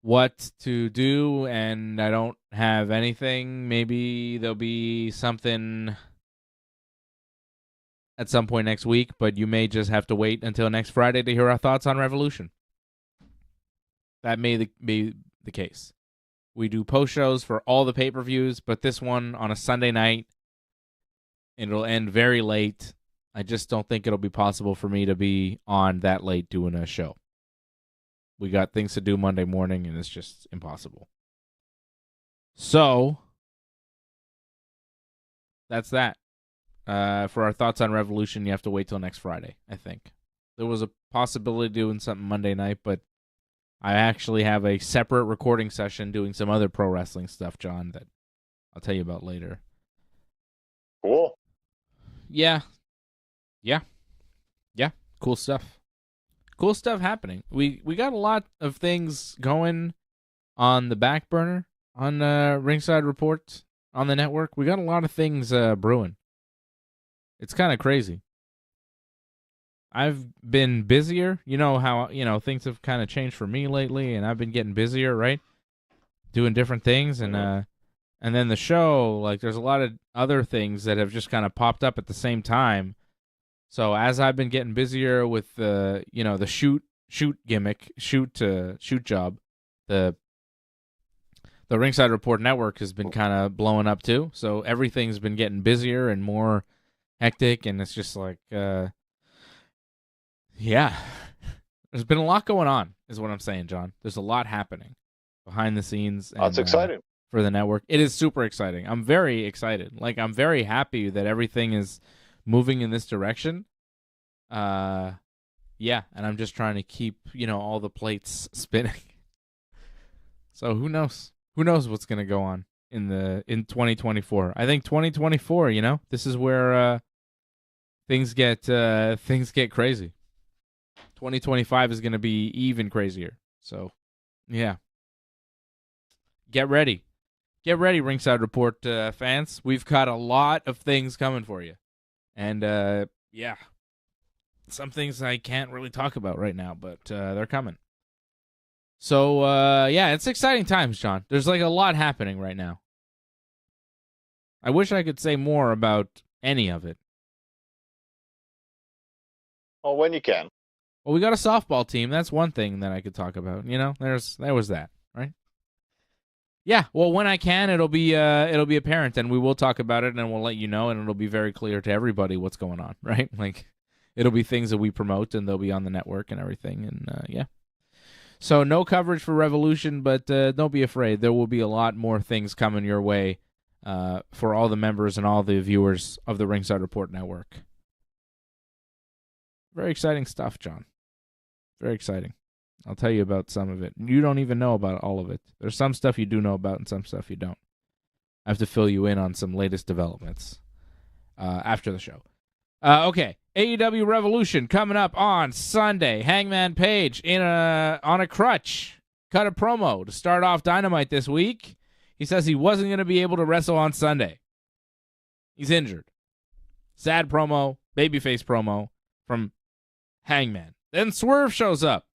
what to do, and I don't have anything. Maybe there'll be something at some point next week, but you may just have to wait until next Friday to hear our thoughts on Revolution. That may be the case. We do post shows for all the pay-per-views, but this one on a Sunday night, it'll end very late. I just don't think it'll be possible for me to be on that late doing a show. We got things to do Monday morning, and it's just impossible. So, that's that. For our thoughts on Revolution, you have to wait till next Friday, I think. There was a possibility of doing something Monday night, but I actually have a separate recording session doing some other pro wrestling stuff, John, that I'll tell you about later. Cool. Yeah. Cool stuff. Cool stuff happening. We got a lot of things going on the back burner on Ringside Report on the network. We got a lot of things brewing. It's kind of crazy. I've been busier. You know how, things have kind of changed for me lately, and I've been getting busier, right? Doing different things, and then the show, like, there's a lot of other things that have just kind of popped up at the same time. So as I've been getting busier with the shoot gimmick, shoot job, the Ringside Report network has been kind of blowing up too. So everything's been getting busier and more hectic, and it's just like, there's been a lot going on, is what I'm saying, John. There's a lot happening behind the scenes. And, that's exciting for the network. It is super exciting. I'm very excited. Like, I'm very happy that everything is moving in this direction. And I'm just trying to keep, all the plates spinning. So who knows? Who knows what's going to go on in 2024? I think 2024, this is where things get crazy. 2025 is going to be even crazier. So, yeah. Get ready. Get ready, Ringside Report fans. We've got a lot of things coming for you. And, some things I can't really talk about right now, but they're coming. So, it's exciting times, John. There's, like, a lot happening right now. I wish I could say more about any of it. Well, when you can. Well, we got a softball team. That's one thing that I could talk about. There was that, right? Yeah, well, when I can, it'll be apparent, and we will talk about it, and we'll let you know, and it'll be very clear to everybody what's going on, right? Like, it'll be things that we promote, and they'll be on the network and everything, and So no coverage for Revolution, but don't be afraid. There will be a lot more things coming your way for all the members and all the viewers of the Ringside Report network. Very exciting stuff, John. Very exciting. I'll tell you about some of it. You don't even know about all of it. There's some stuff you do know about and some stuff you don't. I have to fill you in on some latest developments after the show. Okay, AEW Revolution coming up on Sunday. Hangman Page on a crutch cut a promo to start off Dynamite this week. He says he wasn't going to be able to wrestle on Sunday. He's injured. Sad promo, babyface promo from Hangman. Then Swerve shows up.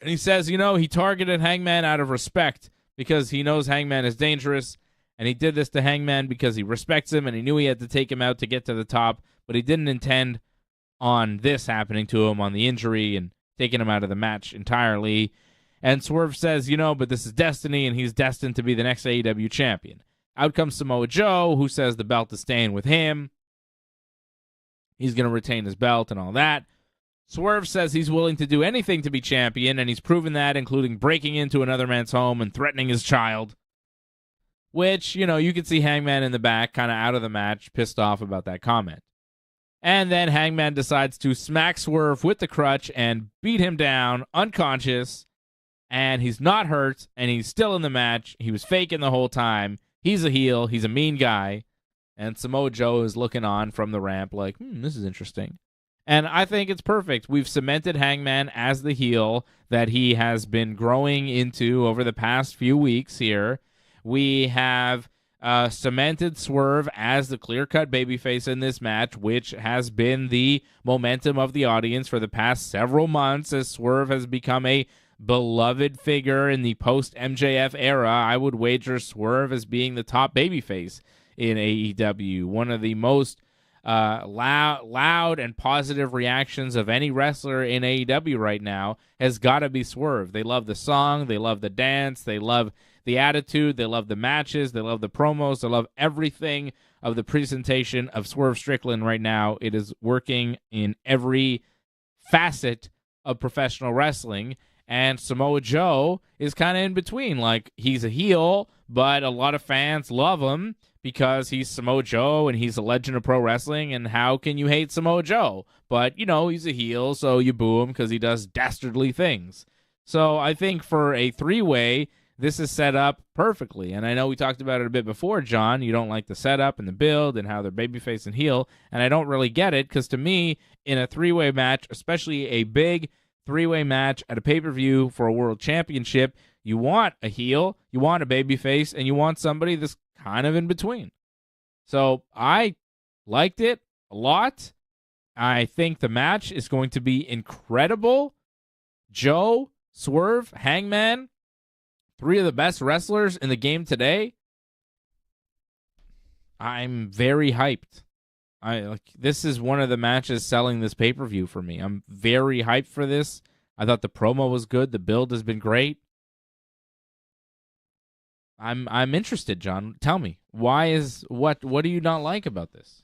And he says, he targeted Hangman out of respect because he knows Hangman is dangerous. And he did this to Hangman because he respects him and he knew he had to take him out to get to the top. But he didn't intend on this happening to him, on the injury and taking him out of the match entirely. And Swerve says, but this is destiny and he's destined to be the next AEW champion. Out comes Samoa Joe, who says the belt is staying with him. He's going to retain his belt and all that. Swerve says he's willing to do anything to be champion, and he's proven that, including breaking into another man's home and threatening his child. Which, you could see Hangman in the back, kind of out of the match, pissed off about that comment. And then Hangman decides to smack Swerve with the crutch and beat him down, unconscious, and he's not hurt, and he's still in the match. He was faking the whole time. He's a heel. He's a mean guy. And Samoa Joe is looking on from the ramp like, this is interesting. And I think it's perfect. We've cemented Hangman as the heel that he has been growing into over the past few weeks here. We have cemented Swerve as the clear-cut babyface in this match, which has been the momentum of the audience for the past several months as Swerve has become a beloved figure in the post-MJF era. I would wager Swerve as being the top babyface in AEW. One of the most loud and positive reactions of any wrestler in AEW right now has got to be Swerve. They love the song, they love the dance, they love the attitude, they love the matches, they love the promos, they love everything of the presentation of Swerve Strickland right now. It is working in every facet of professional wrestling, and Samoa Joe is kind of in between. Like, he's a heel, but a lot of fans love him because he's Samoa Joe and he's a legend of pro wrestling, and how can you hate Samoa Joe? But, he's a heel, so you boo him because he does dastardly things. So I think for a three-way, this is set up perfectly. And I know we talked about it a bit before, John. You don't like the setup and the build and how they're babyface and heel, and I don't really get it because to me, in a three-way match, especially a big three-way match at a pay-per-view for a world championship, you want a heel, you want a babyface, and you want somebody that's kind of in between. So I liked it a lot. I think the match is going to be incredible. Joe, Swerve, Hangman, three of the best wrestlers in the game today. I'm very hyped. This is one of the matches selling this pay-per-view for me. I'm very hyped for this. I thought the promo was good. The build has been great. I'm interested, John. Tell me, what do you not like about this?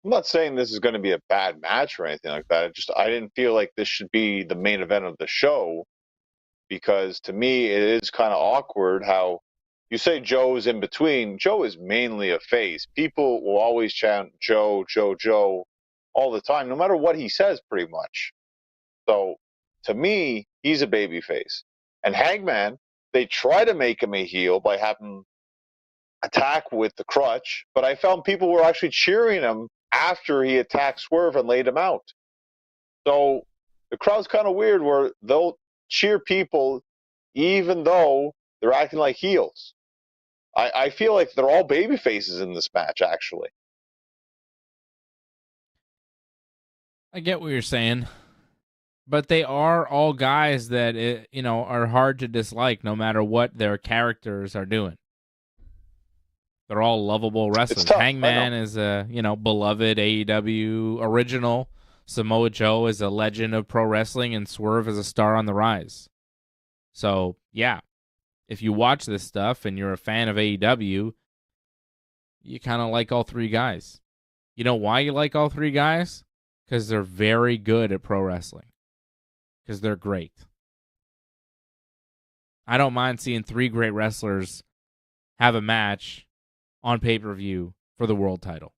I'm not saying this is going to be a bad match or anything like that. I didn't feel like this should be the main event of the show, because to me it is kind of awkward how you say Joe is in between. Joe is mainly a face. People will always chant Joe, Joe, Joe all the time, no matter what he says, pretty much. So to me, he's a baby face. And Hangman, they try to make him a heel by having attack with the crutch, but I found people were actually cheering him after he attacked Swerve and laid him out. So the crowd's kind of weird where they'll cheer people even though they're acting like heels. I feel like they're all baby faces in this match, actually. I get what you're saying, but they are all guys that are hard to dislike no matter what their characters are doing. They're all lovable wrestlers. Hangman is a beloved AEW original. Samoa Joe is a legend of pro wrestling, and Swerve is a star on the rise. So yeah, if you watch this stuff and you're a fan of AEW, you kind of like all three guys. You know why you like all three guys? Because they're very good at pro wrestling. Because they're great. I don't mind seeing three great wrestlers have a match on pay-per-view for the world title.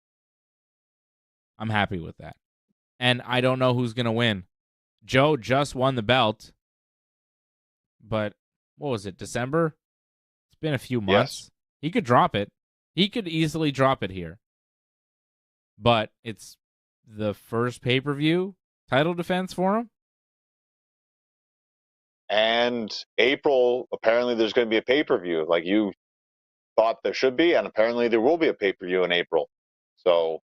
I'm happy with that. And I don't know who's going to win. Joe just won the belt. But what was it, December? It's been a few months. Yes. He could drop it. He could easily drop it here. But it's the first pay-per-view title defense for him. And April, apparently there's going to be a pay-per-view like you thought there should be, and apparently there will be a pay-per-view in April. So,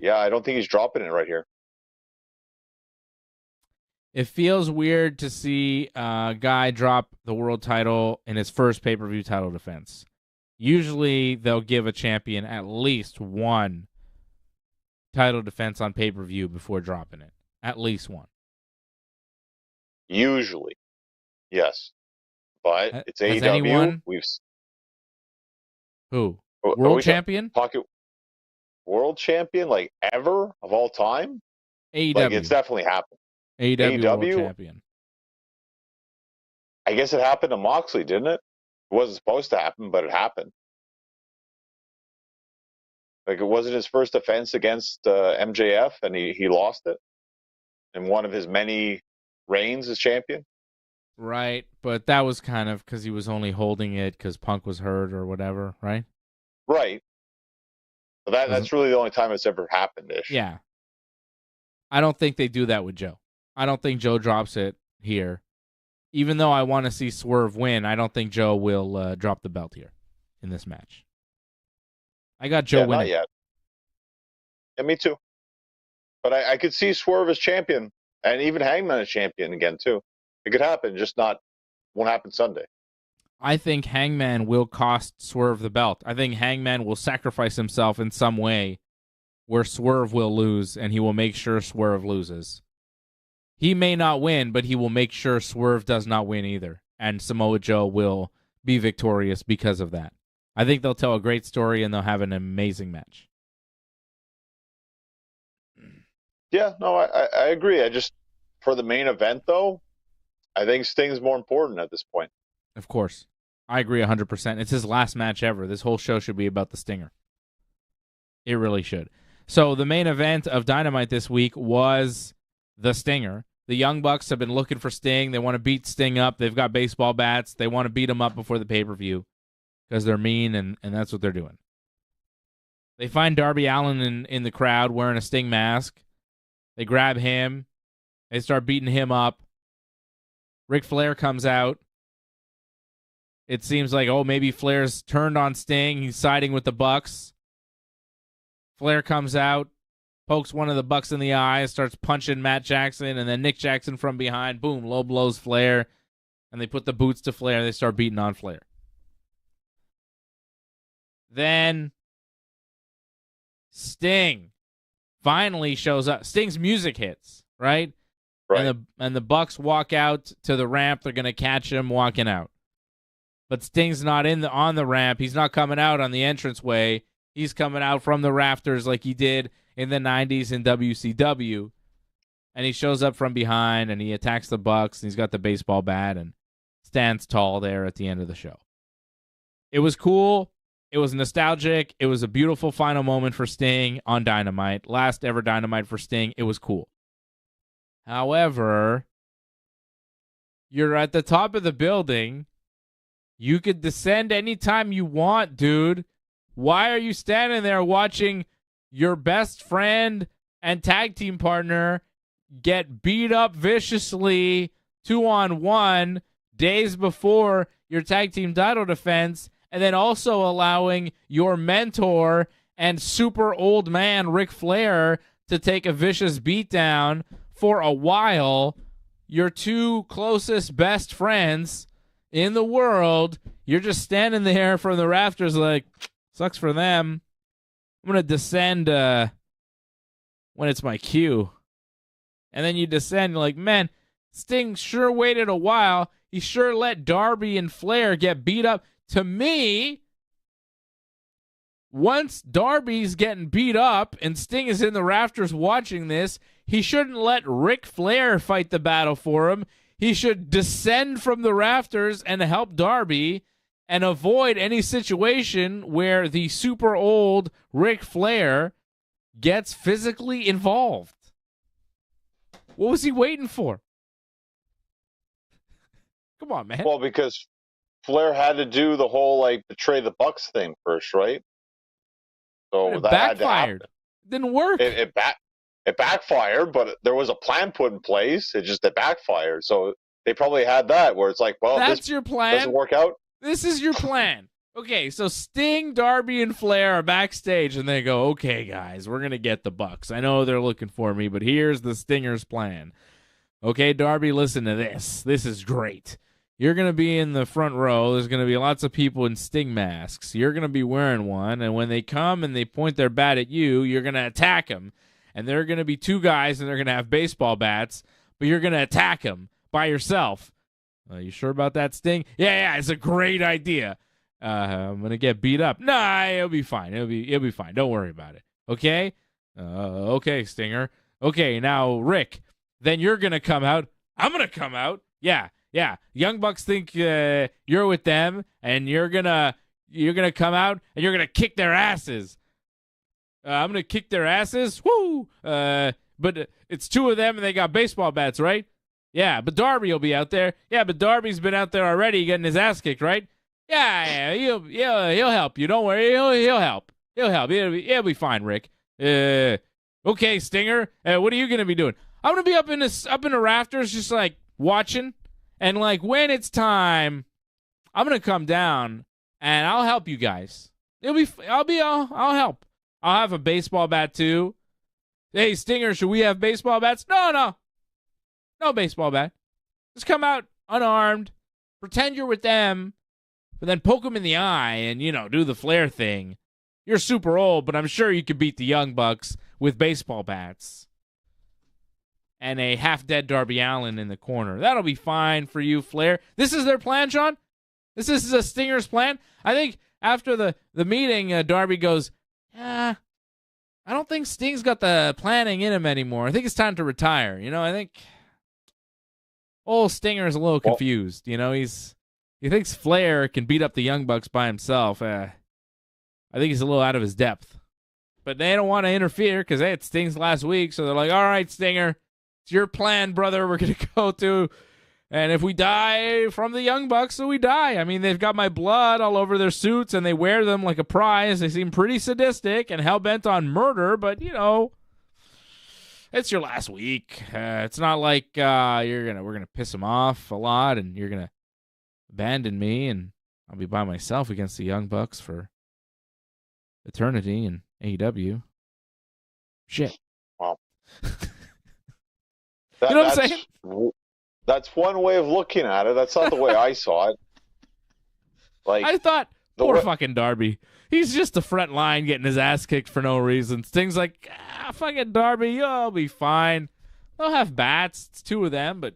yeah, I don't think he's dropping it right here. It feels weird to see a guy drop the world title in his first pay-per-view title defense. Usually they'll give a champion at least one title defense on pay-per-view before dropping it. At least one. Usually. Yes. But it's AEW. Who? World champion? World champion, like ever of all time? AEW. Like, it's definitely happened. AEW World champion. I guess it happened to Moxley, didn't it? It wasn't supposed to happen, but it happened. Like, it wasn't his first defense against MJF, and he lost it in one of his many reigns as champion. Right, but that was kind of because he was only holding it because Punk was hurt or whatever, right? Right. But that's really the only time it's ever happened-ish. Yeah. I don't think they do that with Joe. I don't think Joe drops it here. Even though I want to see Swerve win, I don't think Joe will drop the belt here in this match. I got Joe winning. Not yet. Yeah, me too. But I could see Swerve as champion, and even Hangman as champion again, too. It could happen, just won't happen Sunday. I think Hangman will cost Swerve the belt. I think Hangman will sacrifice himself in some way where Swerve will lose, and he will make sure Swerve loses. He may not win, but he will make sure Swerve does not win either, and Samoa Joe will be victorious because of that. I think they'll tell a great story, and they'll have an amazing match. Yeah, no, I agree. For the main event, though, I think Sting's more important at this point. Of course. I agree 100%. It's his last match ever. This whole show should be about the Stinger. It really should. So the main event of Dynamite this week was the Stinger. The Young Bucks have been looking for Sting. They want to beat Sting up. They've got baseball bats. They want to beat him up before the pay-per-view because they're mean, and that's what they're doing. They find Darby Allin in the crowd wearing a Sting mask. They grab him. They start beating him up. Ric Flair comes out. It seems like, maybe Flair's turned on Sting. He's siding with the Bucks. Flair comes out, pokes one of the Bucks in the eye, starts punching Matt Jackson, and then Nick Jackson from behind, boom, low blows Flair, and they put the boots to Flair. They start beating on Flair. Then Sting finally shows up. Sting's music hits, right? Right. And the Bucks walk out to the ramp. They're going to catch him walking out. But Sting's not on the ramp. He's not coming out on the entranceway. He's coming out from the rafters like he did in the 90s in WCW. And he shows up from behind, and he attacks the Bucks, and he's got the baseball bat and stands tall there at the end of the show. It was cool. It was nostalgic. It was a beautiful final moment for Sting on Dynamite. Last ever Dynamite for Sting. It was cool. However, you're at the top of the building. You could descend anytime you want, dude. Why are you standing there watching your best friend and tag team partner get beat up viciously 2-on-1 days before your tag team title defense, and then also allowing your mentor and super old man Ric Flair to take a vicious beatdown for a while? Your two closest best friends in the world, you're just standing there from the rafters like, sucks for them. I'm going to descend when it's my cue. And then you descend, you're like, man, Sting sure waited a while. He sure let Darby and Flair get beat up. To me, once Darby's getting beat up and Sting is in the rafters watching this, he shouldn't let Ric Flair fight the battle for him. He should descend from the rafters and help Darby and avoid any situation where the super old Ric Flair gets physically involved. What was he waiting for? Come on, man. Well, because Flair had to do the whole, betray the Bucks thing first, right? So it that backfired. Didn't work. It backfired, but there was a plan put in place. It backfired. So they probably had that where it's like, well, that's your plan. Doesn't work out. This is your plan. Okay, so Sting, Darby, and Flair are backstage, and they go, okay, guys, we're going to get the Bucks. I know they're looking for me, but here's the Stinger's plan. Okay, Darby, listen to this. This is great. You're going to be in the front row. There's going to be lots of people in Sting masks. You're going to be wearing one, and when they come and they point their bat at you, you're going to attack them. And there are going to be two guys, and they're going to have baseball bats, but you're going to attack them by yourself. Are you sure about that, Sting? Yeah, it's a great idea. I'm going to get beat up. Nah, it'll be fine. It'll be fine. Don't worry about it. Okay? Okay, Stinger. Okay, now, Rick, then you're going to come out. I'm going to come out. Yeah. Young Bucks think you're with them, and you're gonna come out, and you're going to kick their asses. I'm going to kick their asses. Woo! But it's two of them, and they got baseball bats, right? Yeah, but Darby will be out there. Yeah, but Darby's been out there already getting his ass kicked, right? Yeah, he'll help you. Don't worry, he'll help. He'll be fine, Rick. Okay, Stinger, what are you going to be doing? I'm going to be up in the rafters just like watching, and like when it's time, I'm going to come down and I'll help you guys. I'll help. I'll have a baseball bat too. Hey, Stinger, should we have baseball bats? No baseball bat. Just come out unarmed, pretend you're with them, but then poke them in the eye and, do the Flair thing. You're super old, but I'm sure you could beat the Young Bucks with baseball bats. And a half-dead Darby Allin in the corner. That'll be fine for you, Flair. This is their plan, Sean? This is a Stinger's plan? I think after the meeting, Darby goes, I don't think Sting's got the planning in him anymore. I think it's time to retire. I think old Stinger is a little confused. He thinks Flair can beat up the Young Bucks by himself. I think he's a little out of his depth. But they don't want to interfere because, hey, it Sting's last week. So they're like, all right, Stinger, it's your plan, brother. We're going to go to. And if we die from the Young Bucks, so we die. I mean, they've got my blood all over their suits, and they wear them like a prize. They seem pretty sadistic and hell-bent on murder, but, it's your last week. It's not like we're gonna piss them off a lot, and you're going to abandon me, and I'll be by myself against the Young Bucks for eternity in AEW. Shit. Wow. You know what I'm saying? That's one way of looking at it. That's not the way I saw it. Like, I thought, poor fucking Darby. He's just the front line getting his ass kicked for no reason. Sting's like, fucking Darby, you'll be fine. They'll have bats. It's two of them, but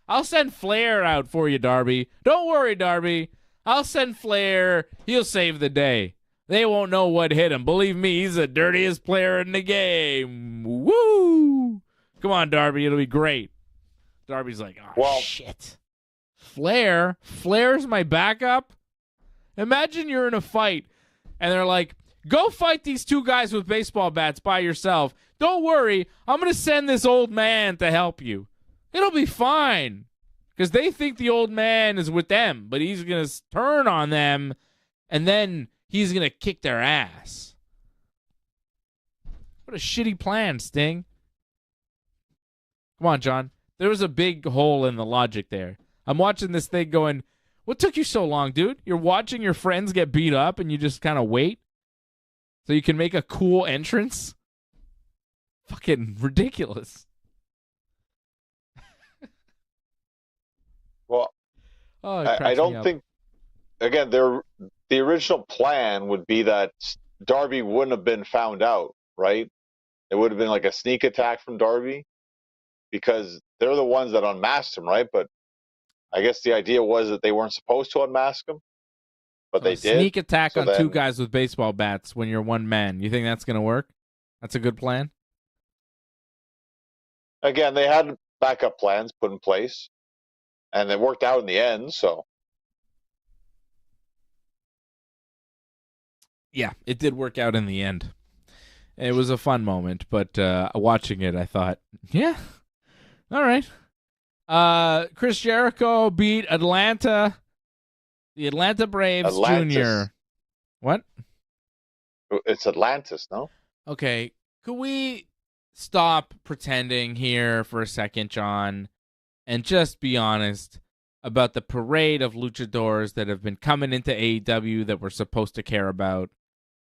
I'll send Flair out for you, Darby. Don't worry, Darby. I'll send Flair. He'll save the day. They won't know what hit him. Believe me, he's the dirtiest player in the game. Woo! Come on, Darby. It'll be great. Darby's like, shit. Flair's my backup? Imagine you're in a fight, and they're like, go fight these two guys with baseball bats by yourself. Don't worry. I'm going to send this old man to help you. It'll be fine. Because they think the old man is with them, but he's going to turn on them, and then he's going to kick their ass. What a shitty plan, Sting. Come on, John. There was a big hole in the logic there. I'm watching this thing going, what took you so long, dude? You're watching your friends get beat up and you just kind of wait so you can make a cool entrance? Fucking ridiculous. Well, I don't think, again, the original plan would be that Darby wouldn't have been found out, right? It would have been like a sneak attack from Darby because they're the ones that unmasked him, right? But I guess the idea was that they weren't supposed to unmask him, but they did. Sneak attack on two guys with baseball bats when you're one man. You think that's going to work? That's a good plan? Again, they had backup plans put in place, and it worked out in the end, so. Yeah, it did work out in the end. It was a fun moment, but watching it, I thought, yeah, all right. Chris Jericho beat the Atlanta Braves Jr. What? It's Atlantis, no? Okay, could we stop pretending here for a second, John, and just be honest about the parade of luchadors that have been coming into AEW that we're supposed to care about?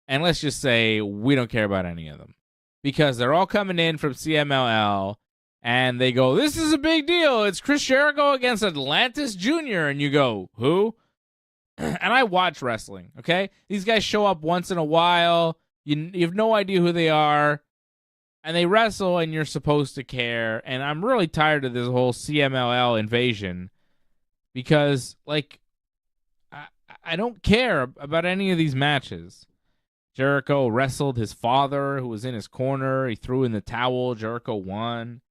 And let's just say we don't care about any of them because they're all coming in from CMLL and they go, this is a big deal. It's Chris Jericho against Atlantis Jr. And you go, who? And I watch wrestling, okay? These guys show up once in a while. You have no idea who they are. And they wrestle and you're supposed to care. And I'm really tired of this whole CMLL invasion because, like, I don't care about any of these matches. Jericho wrestled his father, who was in his corner. He threw in the towel. Jericho won.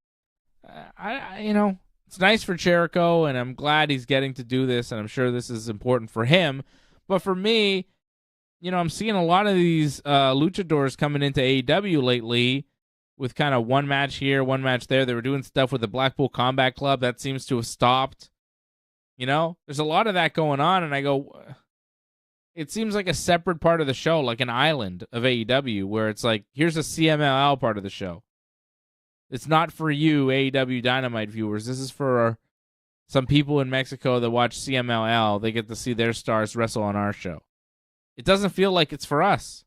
It's nice for Jericho, and I'm glad he's getting to do this, and I'm sure this is important for him. But for me, I'm seeing a lot of these luchadors coming into AEW lately with kind of one match here, one match there. They were doing stuff with the Blackpool Combat Club. That seems to have stopped. There's a lot of that going on, and I go, it seems like a separate part of the show, like an island of AEW, where it's like, here's a CMLL part of the show. It's not for you, AEW Dynamite viewers. This is for some people in Mexico that watch CMLL. They get to see their stars wrestle on our show. It doesn't feel like it's for us.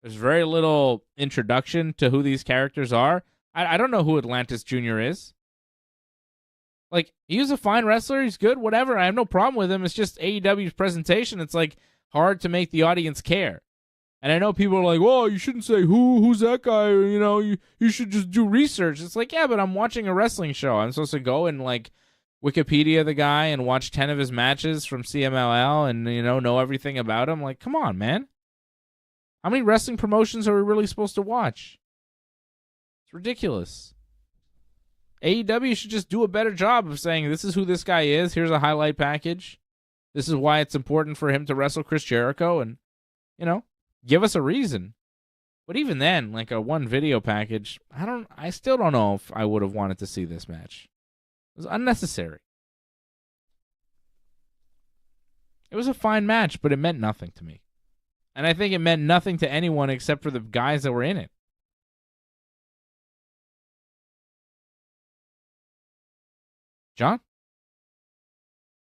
There's very little introduction to who these characters are. I don't know who Atlantis Jr. is. Like, he's a fine wrestler. He's good, whatever. I have no problem with him. It's just AEW's presentation. It's, like, hard to make the audience care. And I know people are like, well, you shouldn't say who's that guy? You know, you should just do research. It's like, yeah, but I'm watching a wrestling show. I'm supposed to go and, like, Wikipedia the guy and watch 10 of his matches from CMLL and, you know everything about him. Like, come on, man. How many wrestling promotions are we really supposed to watch? It's ridiculous. AEW should just do a better job of saying, this is who this guy is. Here's a highlight package. This is why it's important for him to wrestle Chris Jericho. And, give us a reason. But even then, like a one video package, I still don't know if I would have wanted to see this match. It was unnecessary. It was a fine match, but it meant nothing to me. And I think it meant nothing to anyone except for the guys that were in it. John?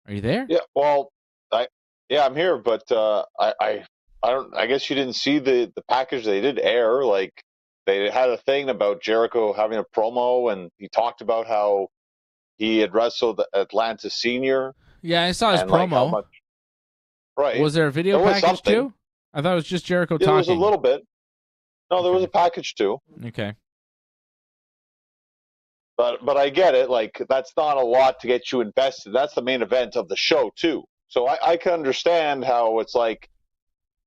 Are you there? Yeah, well, I'm here, but I guess you didn't see the package they did air. Like, they had a thing about Jericho having a promo, and he talked about how he had wrestled Atlantis Senior. Yeah, I saw his promo. Right. Was there a video package too? I thought it was just Jericho talking. There was a little bit. No, there was a package too. Okay. But I get it. Like, that's not a lot to get you invested. That's the main event of the show too. So I can understand how it's like,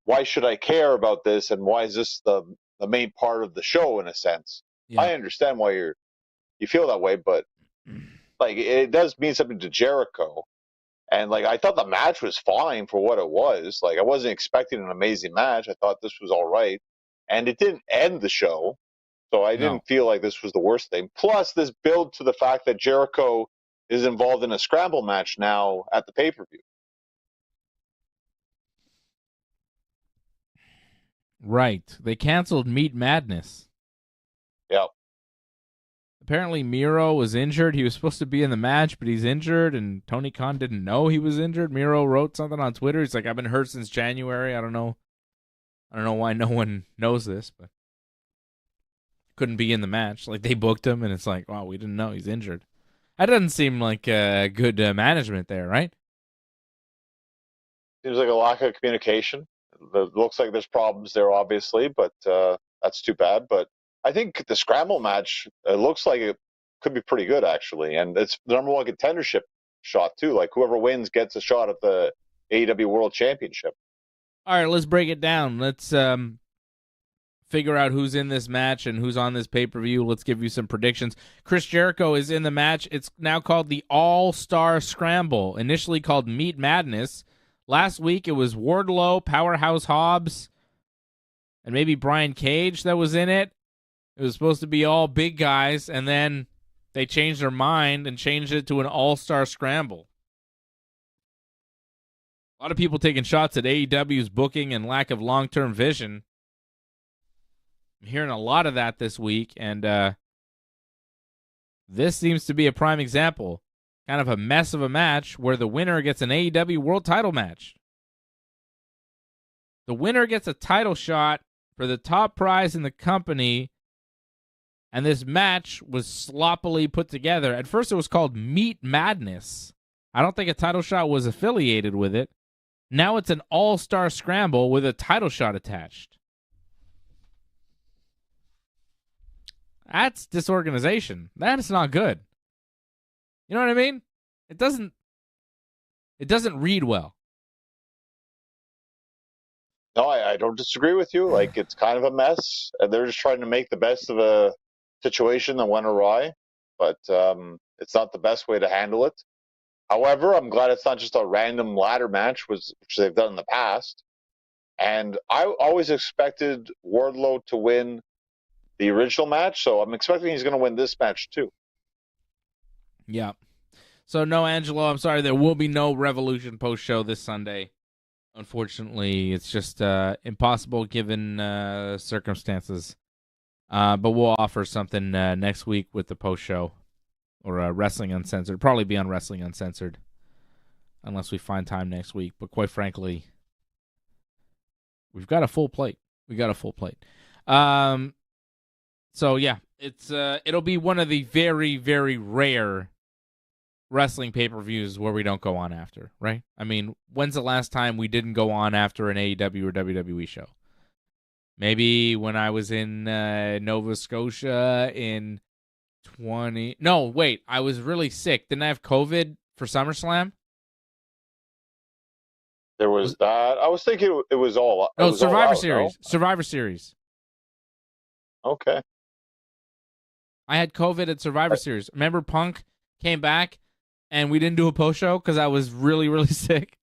why should I care about this, and why is this the main part of the show in a sense? Yeah. I understand why you feel that way, but like, it does mean something to Jericho. And like, I thought the match was fine for what it was. Like, I wasn't expecting an amazing match. I thought this was all right, and it didn't end the show, so I didn't feel like this was the worst thing. Plus, this build to the fact that Jericho is involved in a scramble match now at the pay-per-view. Right. They canceled Meat Madness. Yep. Apparently Miro was injured. He was supposed to be in the match, but he's injured, and Tony Khan didn't know he was injured. Miro wrote something on Twitter. He's like, I've been hurt since January. I don't know why no one knows this, but couldn't be in the match. Like, they booked him, and it's like, wow, we didn't know he's injured. That doesn't seem like good management there, right? Seems like a lack of communication. It looks like there's problems there, obviously, but that's too bad. But I think the scramble match, it looks like it could be pretty good, actually. And it's the number one contendership shot, too. Like, whoever wins gets a shot at the AEW World Championship. All right, let's break it down. Let's figure out who's in this match and who's on this pay-per-view. Let's give you some predictions. Chris Jericho is in the match. It's now called the All-Star Scramble, initially called Meat Madness. Last week, it was Wardlow, Powerhouse Hobbs, and maybe Brian Cage that was in it. It was supposed to be all big guys, and then they changed their mind and changed it to an all-star scramble. A lot of people taking shots at AEW's booking and lack of long-term vision. I'm hearing a lot of that this week, and this seems to be a prime example. Kind of a mess of a match where the winner gets an AEW World Title match. The winner gets a title shot for the top prize in the company, and this match was sloppily put together. At first, it was called Meat Madness. I don't think a title shot was affiliated with it. Now it's an all-star scramble with a title shot attached. That's disorganization. That is not good. You know what I mean? It doesn't read well. No, I don't disagree with you. Like, it's kind of a mess, and they're just trying to make the best of a situation that went awry, but it's not the best way to handle it. However, I'm glad it's not just a random ladder match, which they've done in the past. And I always expected Wardlow to win the original match, so I'm expecting he's going to win this match too. Yeah. So no, Angelo, I'm sorry, there will be no Revolution post-show this Sunday. Unfortunately, it's just impossible given circumstances. But we'll offer something next week with the post show or Wrestling Uncensored. Probably be on Wrestling Uncensored unless we find time next week. But quite frankly, we've got a full plate. So yeah, it'll be one of the very, very rare wrestling pay-per-views where we don't go on after, right? I mean, when's the last time we didn't go on after an AEW or WWE show? Maybe when I was in Nova Scotia in No, wait, I was really sick. Didn't I have COVID for SummerSlam? There was that. I was thinking it was all. No, was Survivor all out, Series. No? Survivor Series. Okay. I had COVID at Survivor Series. Remember Punk came back and we didn't do a post show because I was really, really sick?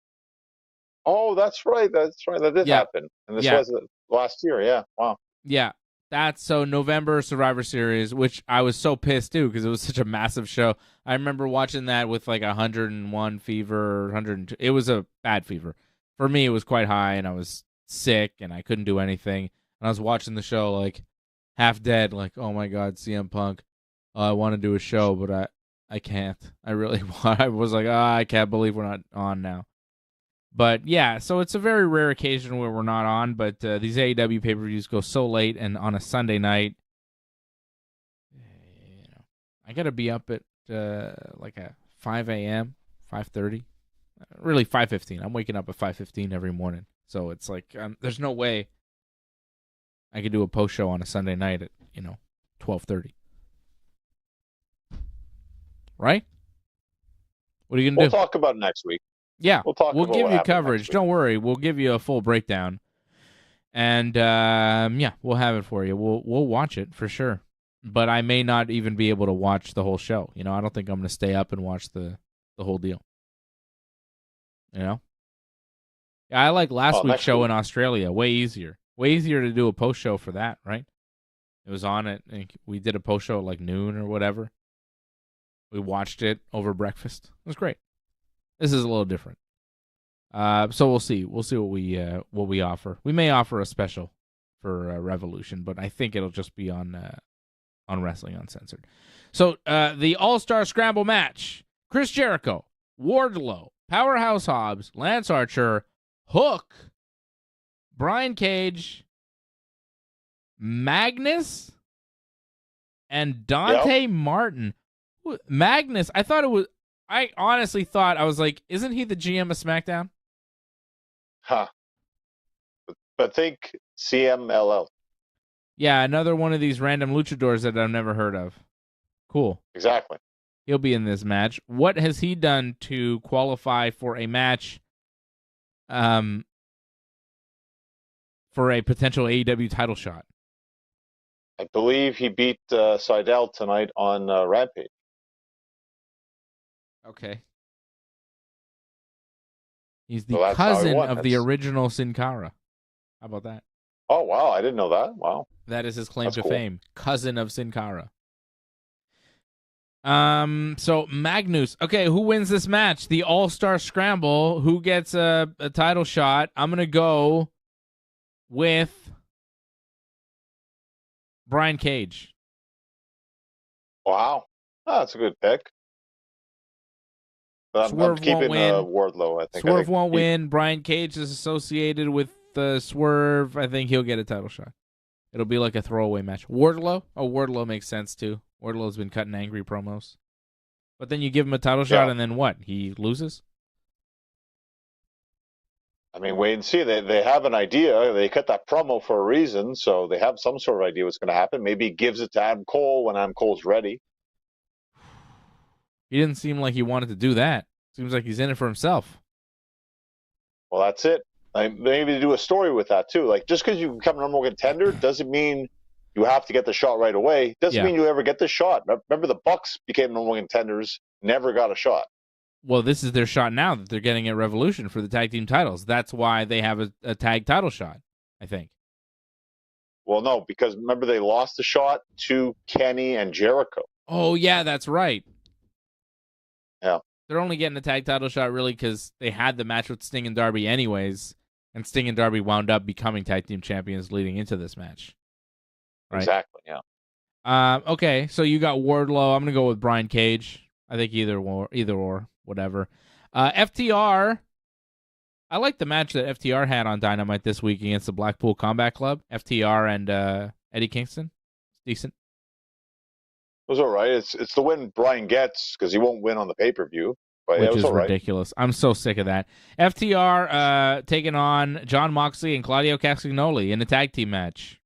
Oh, that's right. That did happen. And this was last year. Yeah. Wow. Yeah. That's so November Survivor Series, which I was so pissed too because it was such a massive show. I remember watching that with like 101 fever, 102. It was a bad fever. For me, it was quite high and I was sick and I couldn't do anything. And I was watching the show like half dead, like, oh my God, CM Punk. I want to do a show, but I can't. I really want. I was like, I can't believe we're not on now. But yeah, so it's a very rare occasion where we're not on, but these AEW pay-per-views go so late and on a Sunday night, I got to be up at like at 5 a.m., 5:30, really 5:15. I'm waking up at 5:15 every morning. So it's like, there's no way I could do a post show on a Sunday night at, 12:30. Right? What are you going to do? We'll talk about it next week. Yeah, we'll give you coverage. Don't worry. We'll give you a full breakdown. And, we'll have it for you. We'll watch it for sure. But I may not even be able to watch the whole show. I don't think I'm going to stay up and watch the whole deal. Yeah, I like last week's show in Australia. Way easier. Way easier to do a post show for that, right? It was on it. We did a post show at like noon or whatever. We watched it over breakfast. It was great. This is a little different. So we'll see. We'll see what we offer. We may offer a special for Revolution, but I think it'll just be on Wrestling Uncensored. So the All-Star Scramble match: Chris Jericho, Wardlow, Powerhouse Hobbs, Lance Archer, Hook, Brian Cage, Magnus, and Dante Martin. Magnus, I honestly thought, I was like, isn't he the GM of SmackDown? Huh. But think CMLL. Yeah, another one of these random luchadors that I've never heard of. Cool. Exactly. He'll be in this match. What has he done to qualify for a match for a potential AEW title shot? I believe he beat Seidel tonight on Rampage. Okay. He's the cousin of the original Sin Cara. How about that? Oh, wow. I didn't know that. Wow. That is his claim to fame. Cousin of Sin Cara. So Magnus. Okay, who wins this match? The All-Star Scramble. Who gets a title shot? I'm going to go with Brian Cage. Wow. Oh, that's a good pick. But I'm keeping Wardlow, I think. Swerve won't win. Brian Cage is associated with Swerve. I think he'll get a title shot. It'll be like a throwaway match. Wardlow? Oh, Wardlow makes sense, too. Wardlow's been cutting angry promos. But then you give him a title shot, and then what? He loses? I mean, wait and see. They have an idea. They cut that promo for a reason, so they have some sort of idea what's going to happen. Maybe he gives it to Adam Cole when Adam Cole's ready. He didn't seem like he wanted to do that. Seems like he's in it for himself. Well, that's it. Maybe do a story with that, too. Like, just because you become a number one contender doesn't mean you have to get the shot right away. Doesn't mean you ever get the shot. Remember, the Bucks became number one contenders, never got a shot. Well, this is their shot now that they're getting at Revolution for the tag team titles. That's why they have a tag title shot, I think. Well, no, because remember they lost the shot to Kenny and Jericho. Oh, yeah, that's right. Yeah. They're only getting a tag title shot really because they had the match with Sting and Darby anyways, And Sting and Darby wound up becoming tag team champions leading into this match. Right? Exactly, yeah. Okay, so you got Wardlow. I'm going to go with Brian Cage. I think either or, whatever. FTR. I like the match that FTR had on Dynamite this week against the Blackpool Combat Club. FTR and Eddie Kingston. Decent. It was all right. It's the win Brian gets because he won't win on the pay-per-view. But Which it was is all right. ridiculous. I'm so sick of that. FTR taking on John Moxley and Claudio Castagnoli in a tag team match.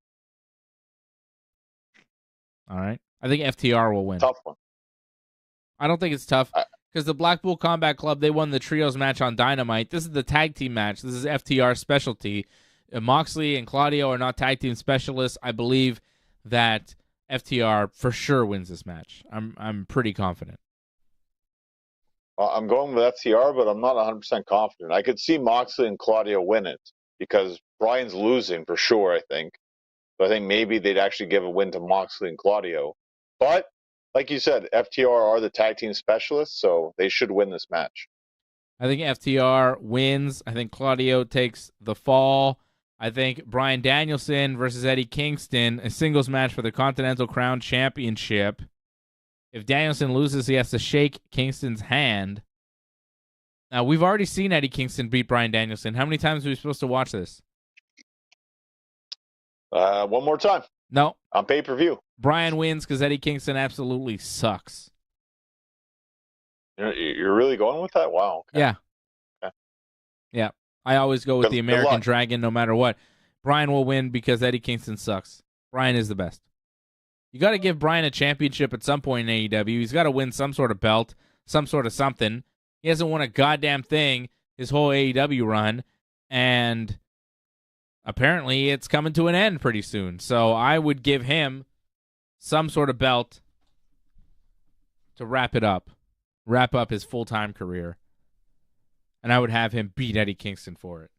All right. I think FTR will win. Tough one. I don't think it's tough because the Blackpool Combat Club, they won the trios match on Dynamite. This is the tag team match. This is FTR's specialty. Moxley and Claudio are not tag team specialists. I believe that FTR for sure wins this match. I'm pretty confident. I'm going with FTR, but I'm not 100% confident. I could see Moxley and Claudio win it because Brian's losing for sure, I think. So I think maybe they'd actually give a win to Moxley and Claudio. But, like you said, FTR are the tag team specialists, so they should win this match. I think FTR wins. I think Claudio takes the fall. I think Bryan Danielson versus Eddie Kingston, a singles match for the Continental Crown Championship. If Danielson loses, he has to shake Kingston's hand. Now, we've already seen Eddie Kingston beat Bryan Danielson. How many times are we supposed to watch this? One more time. No. On pay-per-view. Bryan wins because Eddie Kingston absolutely sucks. You're really going with that? Wow. Okay. Yeah. Okay. Yeah. I always go with the American luck. Dragon no matter what. Bryan will win because Eddie Kingston sucks. Bryan is the best. You got to give Bryan a championship at some point in AEW. He's got to win some sort of belt, some sort of something. He hasn't won a goddamn thing his whole AEW run, and apparently it's coming to an end pretty soon. So I would give him some sort of belt to wrap up his full-time career, and I would have him beat Eddie Kingston for it.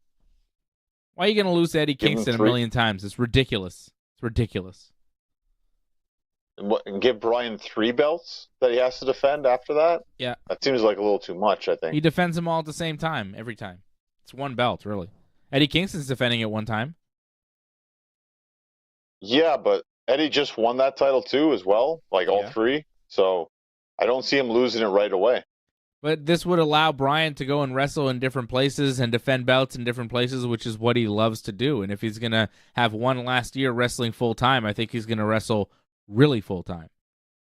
Why are you going to lose to Eddie Kingston a million times? It's ridiculous. It's ridiculous. And give Bryan 3 belts that he has to defend after that? Yeah. That seems like a little too much, I think. He defends them all at the same time, every time. It's one belt, really. Eddie Kingston's defending it one time. Yeah, but Eddie just won that title too as well, like all 3. So I don't see him losing it right away. But this would allow Bryan to go and wrestle in different places and defend belts in different places, which is what he loves to do. And if he's going to have one last year wrestling full-time, I think he's going to wrestle really full-time.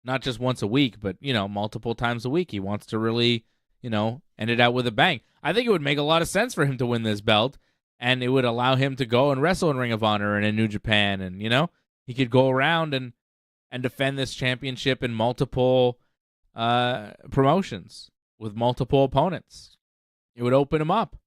Not just once a week, but, multiple times a week. He wants to really, end it out with a bang. I think it would make a lot of sense for him to win this belt, and it would allow him to go and wrestle in Ring of Honor and in New Japan. And, he could go around and defend this championship in multiple promotions with multiple opponents. It would open him up.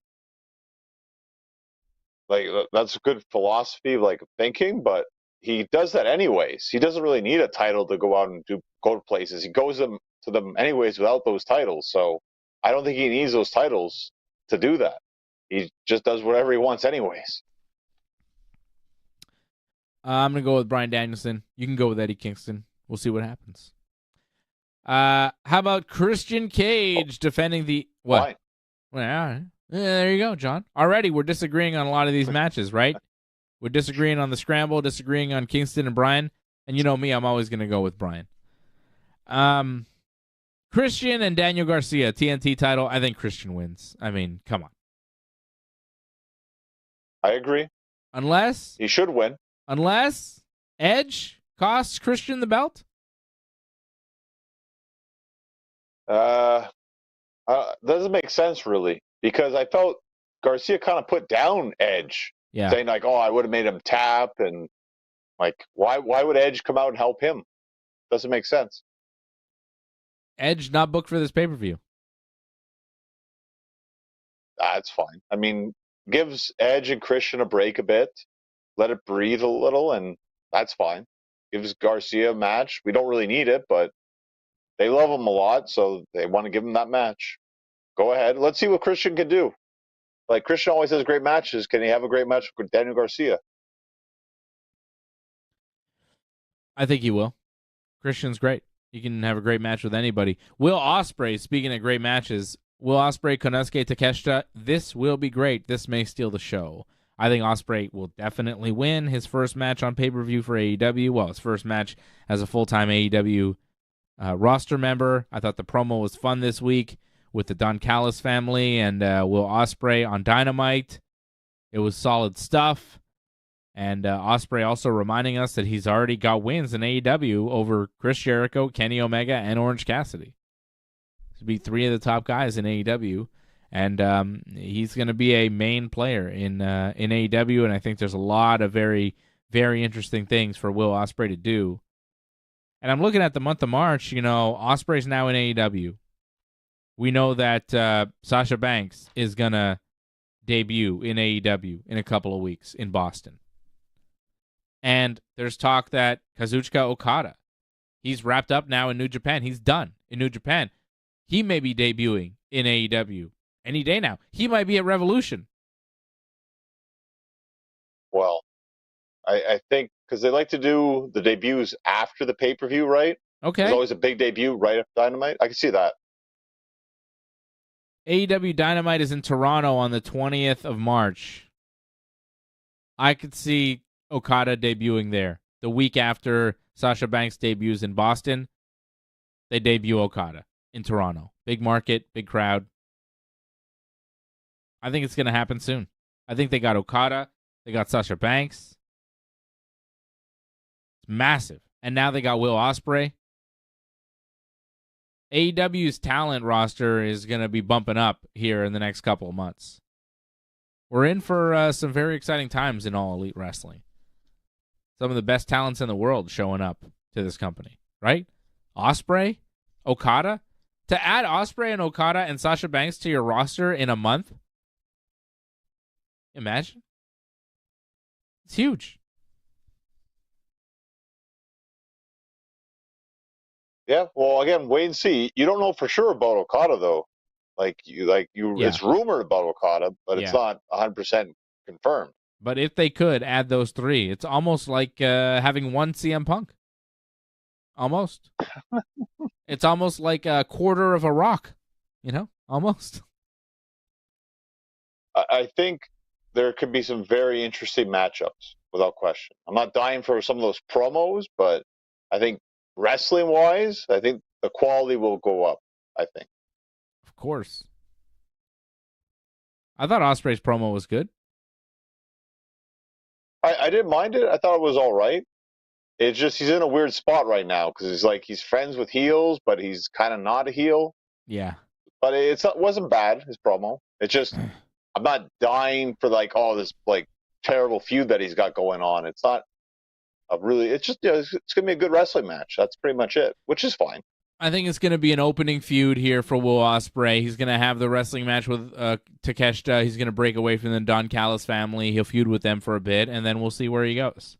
Like, that's a good philosophy, thinking, but he does that anyways. He doesn't really need a title to go out and go to places. He goes to them anyways without those titles. So I don't think he needs those titles to do that. He just does whatever he wants anyways. I'm going to go with Bryan Danielson. You can go with Eddie Kingston. We'll see what happens. How about Christian Cage defending the... What? Fine. Well, all right. Yeah, there you go, John. Already, we're disagreeing on a lot of these matches, right? We're disagreeing on the scramble, disagreeing on Kingston and Bryan. And you know me, I'm always going to go with Bryan. Christian and Daniel Garcia, TNT title. I think Christian wins. I mean, come on. I agree. Unless... He should win. Unless Edge costs Christian the belt? Doesn't make sense, really. Because I felt Garcia kind of put down Edge. Yeah. Saying, I would have made him tap. And, why would Edge come out and help him? Doesn't make sense. Edge not booked for this pay-per-view. That's fine. I mean, gives Edge and Christian a break a bit. Let it breathe a little, and that's fine. Gives Garcia a match. We don't really need it, but they love him a lot, so they want to give him that match. Go ahead. Let's see what Christian can do. Christian always has great matches. Can he have a great match with Daniel Garcia? I think he will. Christian's great. He can have a great match with anybody. Will Ospreay, speaking of great matches, Will Ospreay, Konosuke Takeshita. This will be great. This may steal the show. I think Ospreay will definitely win his first match on pay-per-view for AEW. Well, his first match as a full-time AEW roster member. I thought the promo was fun this week with the Don Callis family and Will Ospreay on Dynamite. It was solid stuff. And Ospreay also reminding us that he's already got wins in AEW over Chris Jericho, Kenny Omega, and Orange Cassidy. To be 3 of the top guys in AEW, and he's going to be a main player in AEW, and I think there's a lot of very, very interesting things for Will Ospreay to do. And I'm looking at the month of March, Ospreay's now in AEW. We know that Sasha Banks is going to debut in AEW in a couple of weeks in Boston. And there's talk that Kazuchika Okada, he's wrapped up now in New Japan. He's done in New Japan. He may be debuting in AEW any day now. He might be at Revolution. Well, I think because they like to do the debuts after the pay-per-view, right? Okay. There's always a big debut right after Dynamite. I can see that. AEW Dynamite is in Toronto on the 20th of March. I could see Okada debuting there. The week after Sasha Banks debuts in Boston, they debut Okada in Toronto. Big market, big crowd. I think it's going to happen soon. I think they got Okada. They got Sasha Banks. It's massive. And now they got Will Ospreay. AEW's talent roster is going to be bumping up here in the next couple of months. We're in for some very exciting times in All Elite Wrestling. Some of the best talents in the world showing up to this company, right? Ospreay, Okada. To add Ospreay and Okada and Sasha Banks to your roster in a month? Imagine. It's huge. Yeah, well, again, wait and see. You don't know for sure about Okada, though. It's rumored about Okada, but it's not 100% confirmed. But if they could add those 3, it's almost like having one CM Punk. Almost. It's almost like a quarter of a Rock, almost. I think there could be some very interesting matchups, without question. I'm not dying for some of those promos, but I think wrestling-wise, I think the quality will go up, I think. Of course. I thought Ospreay's promo was good. I didn't mind it. I thought it was all right. It's just he's in a weird spot right now because he's friends with heels, but he's kind of not a heel. Yeah. But it wasn't bad, his promo. It's just I'm not dying for this terrible feud that he's got going on. It's not it's just it's going to be a good wrestling match. That's pretty much it, which is fine. I think it's going to be an opening feud here for Will Ospreay. He's going to have the wrestling match with Takeshita. He's going to break away from the Don Callis family. He'll feud with them for a bit, and then we'll see where he goes.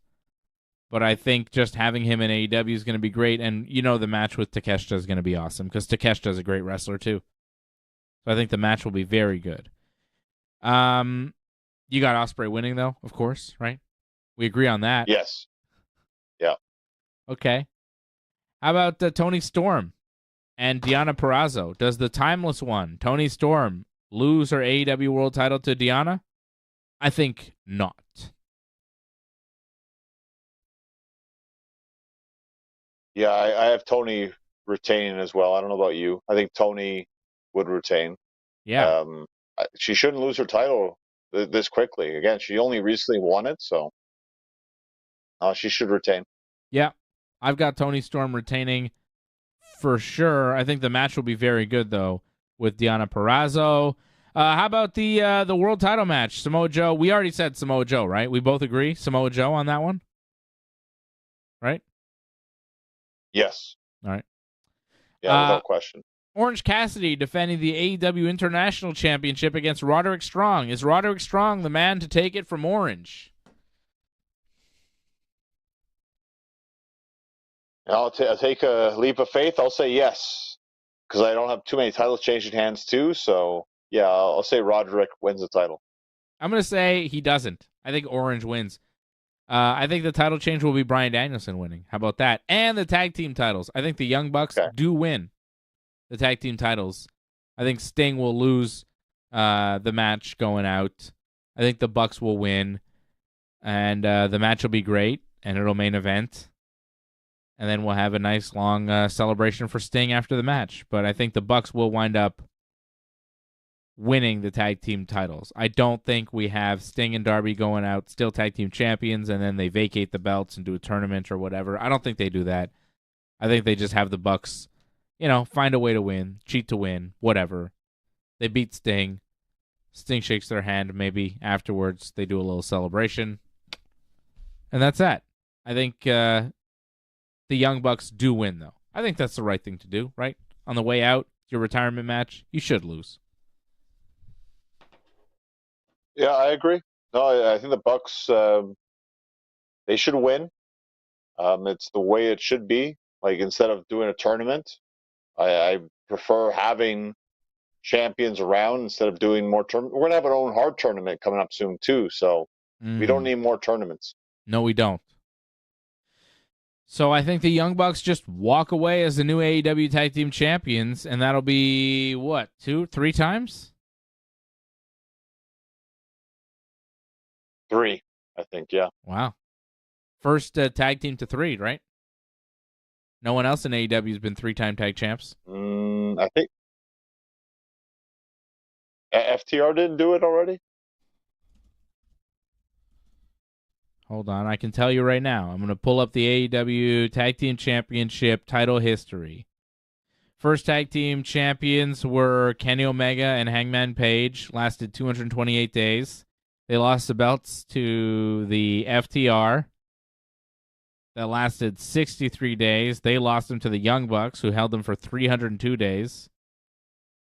But I think just having him in AEW is going to be great, and the match with Takeshita is going to be awesome because Takeshita is a great wrestler too. So I think the match will be very good. You got Ospreay winning though, of course, right? We agree on that. Yes. Yeah. Okay. How about Toni Storm and Deonna Purrazzo? Does the timeless one, Toni Storm, lose her AEW World title to Deonna? I think not. Yeah, I have Toni retaining as well. I don't know about you. I think Toni would retain. Yeah. She shouldn't lose her title this quickly. Again, she only recently won it, so she should retain. Yeah. I've got Toni Storm retaining for sure. I think the match will be very good, though, with Deonna Purrazzo. How about the world title match? Samoa Joe. We already said Samoa Joe, right? We both agree? Samoa Joe on that one? Right? Yes. All right. Yeah, without question. Orange Cassidy defending the AEW International Championship against Roderick Strong. Is Roderick Strong the man to take it from Orange? I'll take a leap of faith. I'll say yes, because I don't have too many titles changing hands too. So yeah, I'll say Roderick wins the title. I'm going to say he doesn't. I think Orange wins. I think the title change will be Bryan Danielson winning. How about that? And the tag team titles. I think the Young Bucks do win the tag team titles I think Sting will lose the match going out. I think the Bucks will win, and the match will be great, and it'll main event. And then we'll have a nice long celebration for Sting after the match. But I think the Bucks will wind up winning the tag team titles. I don't think we have Sting and Darby going out still tag team champions and then they vacate the belts and do a tournament or whatever. I don't think they do that. I think they just have the Bucks, find a way to win, cheat to win, whatever. They beat Sting. Sting shakes their hand. Maybe afterwards they do a little celebration. And that's that. I think the Young Bucks do win, though. I think that's the right thing to do, right? On the way out, your retirement match, you should lose. Yeah, I agree. No, I think the Bucks, they should win. It's the way it should be. Like, instead of doing a tournament, I prefer having champions around instead of doing more tournaments. We're going to have our own hard tournament coming up soon, too, so we don't need more tournaments. No, we don't. So I think the Young Bucks just walk away as the new AEW Tag Team Champions, and that'll be, what, 2-3 times? 3, I think, yeah. Wow. First tag team to 3, right? No one else in AEW has been 3-time tag champs? I think FTR didn't do it already? Hold on, I can tell you right now. I'm going to pull up the AEW Tag Team Championship title history. First tag team champions were Kenny Omega and Hangman Page, lasted 228 days. They lost the belts to the FTR. That lasted 63 days. They lost them to the Young Bucks, who held them for 302 days.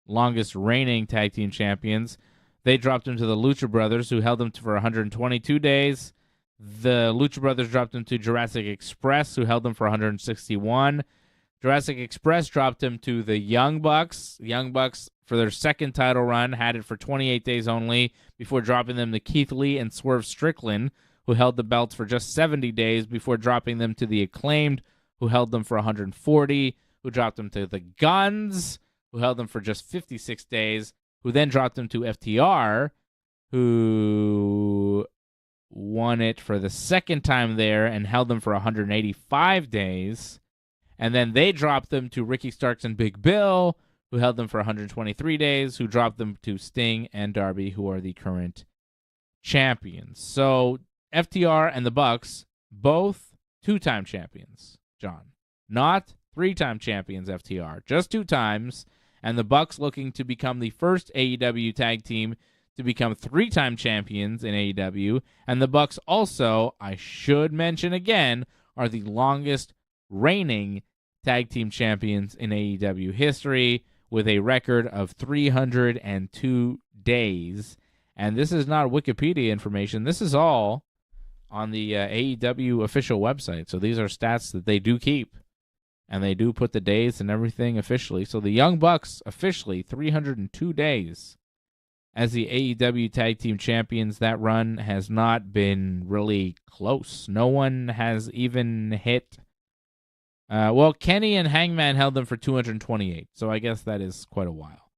Longest reigning tag team champions. They dropped them to the Lucha Brothers, who held them for 122 days. The Lucha Brothers dropped them to Jurassic Express, who held them for 161. Jurassic Express dropped them to the Young Bucks. The Young Bucks, for their second title run, had it for 28 days only before dropping them to Keith Lee and Swerve Strickland, who held the belts for just 70 days before dropping them to the Acclaimed, who held them for 140, who dropped them to the Guns, who held them for just 56 days, who then dropped them to FTR, who won it for the second time there and held them for 185 days. And then they dropped them to Ricky Starks and Big Bill, who held them for 123 days, who dropped them to Sting and Darby, who are the current champions. So FTR and the Bucks, both 2-time champions, John. Not 3-time champions, FTR. Just 2 times. And the Bucks looking to become the first AEW tag team to become 3-time champions in AEW. And the Bucks also, I should mention again, are the longest reigning tag team champions in AEW history with a record of 302 days. And this is not Wikipedia information. This is all on the AEW official website. So these are stats that they do keep. And they do put the days and everything officially. So the Young Bucks officially 302 days as the AEW Tag Team Champions. That run has not been really close. No one has even hit. Well, Kenny and Hangman held them for 228. So I guess that is quite a while.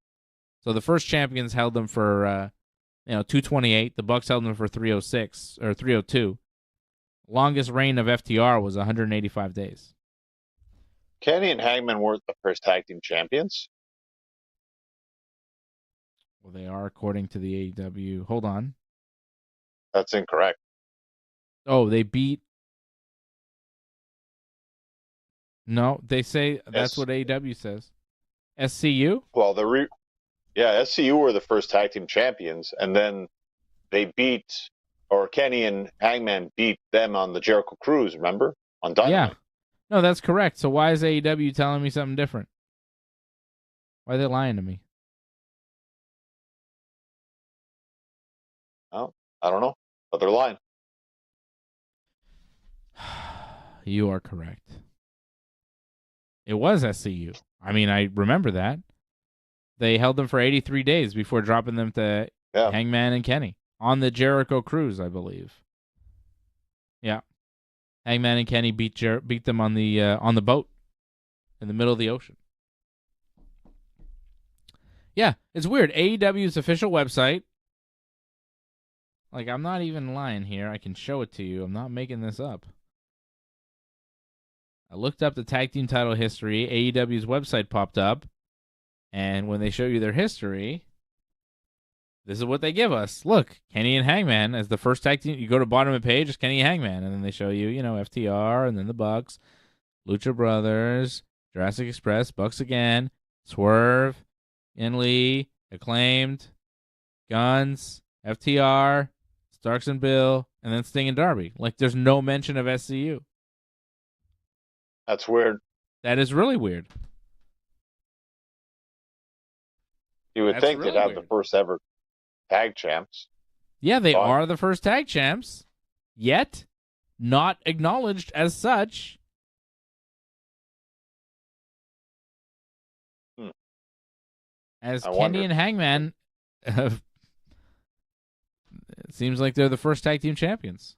So the first champions held them for 228. The Bucks held them for 306 or 302. Longest reign of FTR was 185 days. Kenny and Hangman weren't the first tag team champions. Well, they are according to the AEW. Hold on. That's incorrect. Oh, they beat. No, they say that's what AEW says. SCU? Well, SCU were the first tag team champions, and then they beat, or Kenny and Hangman beat them on the Jericho Cruise, remember? On Dynamite. Yeah. No, that's correct. So why is AEW telling me something different? Why are they lying to me? Oh, I don't know, but they're lying. You are correct. It was SCU. I mean, I remember that. They held them for 83 days before dropping them to Hangman and Kenny on the Jericho Cruise, I believe. Yeah. Hangman and Kenny beat them on the boat in the middle of the ocean. Yeah, it's weird. AEW's official website. Like, I'm not even lying here. I can show it to you. I'm not making this up. I looked up the tag team title history. AEW's website popped up. And when they show you their history, this is what they give us. Look, Kenny and Hangman as the first tag team. You go to the bottom of the page, it's Kenny and Hangman. And then they show you, FTR, and then the Bucks, Lucha Brothers, Jurassic Express, Bucks again, Swerve, Ian Lee, Acclaimed, Guns, FTR, Starks and Bill, and then Sting and Darby. Like, there's no mention of SCU. That's weird. That is really weird. You would think they'd have the first ever tag champs. Yeah, they are the first tag champs, yet not acknowledged as such. As Kenny and Hangman, it seems like they're the first tag team champions.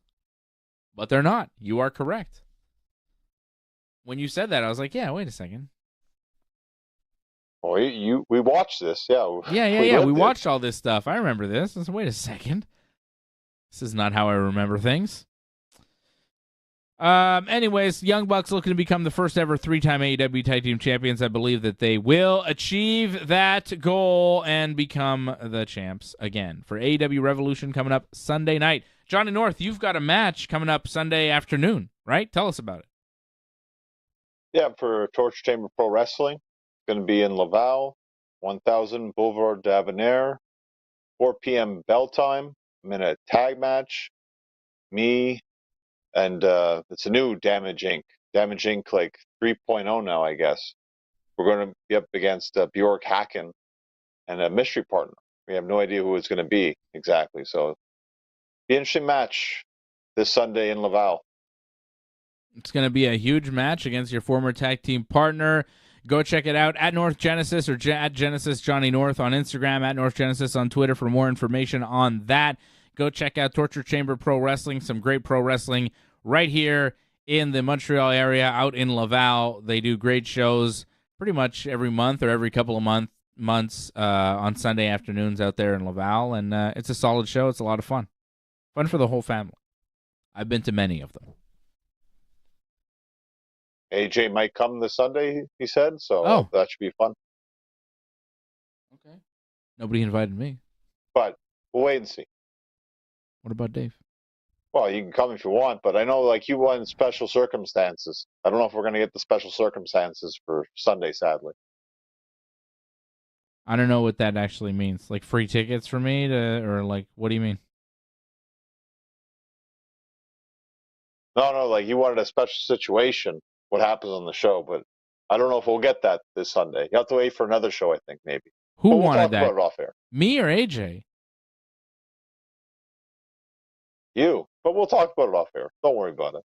But they're not. You are correct. When you said that, I was like, yeah, wait a second. Oh, we watched this, yeah. Yeah. We watched all this stuff. I remember this. I said, wait a second. This is not how I remember things. Anyways, Young Bucks looking to become the first ever 3-time AEW Tag Team Champions. I believe that they will achieve that goal and become the champs again for AEW Revolution coming up Sunday night. Johnny North, you've got a match coming up Sunday afternoon, right? Tell us about it. Yeah, for Torture Chamber Pro Wrestling. Going to be in Laval, 1000 Boulevard d'Avenir, 4 p.m. bell time. I'm in a tag match. Me and it's a new Damage Inc. Damage Inc. like 3.0 now, I guess. We're going to be up against Bjork Hacken and a mystery partner. We have no idea who it's going to be exactly. So, be an interesting match this Sunday in Laval. It's going to be a huge match against your former tag team partner. Go check it out at North Genesis or at Genesis Johnny North on Instagram, at North Genesis on Twitter for more information on that. Go check out Torture Chamber Pro Wrestling, some great pro wrestling right here in the Montreal area, out in Laval. They do great shows pretty much every month or every couple of months on Sunday afternoons out there in Laval, and it's a solid show. It's a lot of fun. Fun for the whole family. I've been to many of them. AJ might come this Sunday, he said, so that should be fun. Okay. Nobody invited me. But we'll wait and see. What about Dave? Well, you can come if you want, but I know like you want special circumstances. I don't know if we're going to get the special circumstances for Sunday, sadly. I don't know what that actually means. Like free tickets for me or like, what do you mean? No, like you wanted a special situation. What happens on the show, but I don't know if we'll get that this Sunday. You have to wait for another show, I think, maybe. Who we'll wanted that? About it off air. Me or AJ? You, but we'll talk about it off air. Don't worry about it.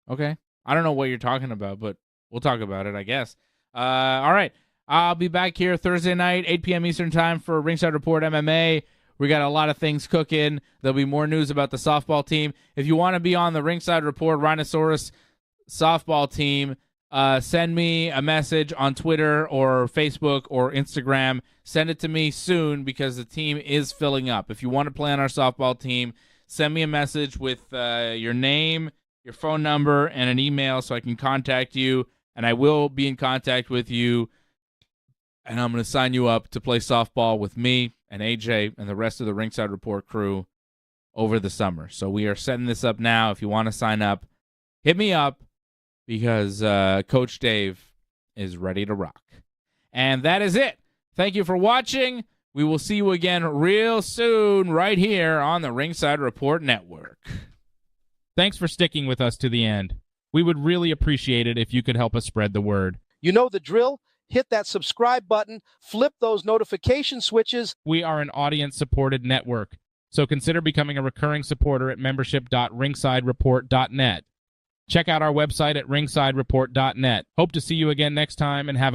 Okay. I don't know what you're talking about, but we'll talk about it, I guess. All right. I'll be back here Thursday night, 8 p.m. Eastern Time for Ringside Report MMA. We got a lot of things cooking. There'll be more news about the softball team. If you want to be on the Ringside Report Rhinoceros softball team, send me a message on Twitter or Facebook or Instagram. Send it to me soon because the team is filling up. If you want to play on our softball team, send me a message with your name, your phone number, and an email so I can contact you, and I will be in contact with you, and I'm going to sign you up to play softball with me and AJ and the rest of the Ringside Report crew over the summer. So we are setting this up now. If you want to sign up, hit me up because Coach Dave is ready to rock. And that is it. Thank you for watching. We will see you again real soon right here on the Ringside Report Network. Thanks for sticking with us to the end. We would really appreciate it if you could help us spread the word. You know the drill. Hit that subscribe button, flip those notification switches. We are an audience-supported network, so consider becoming a recurring supporter at membership.ringsidereport.net. Check out our website at ringsidereport.net. Hope to see you again next time, and have a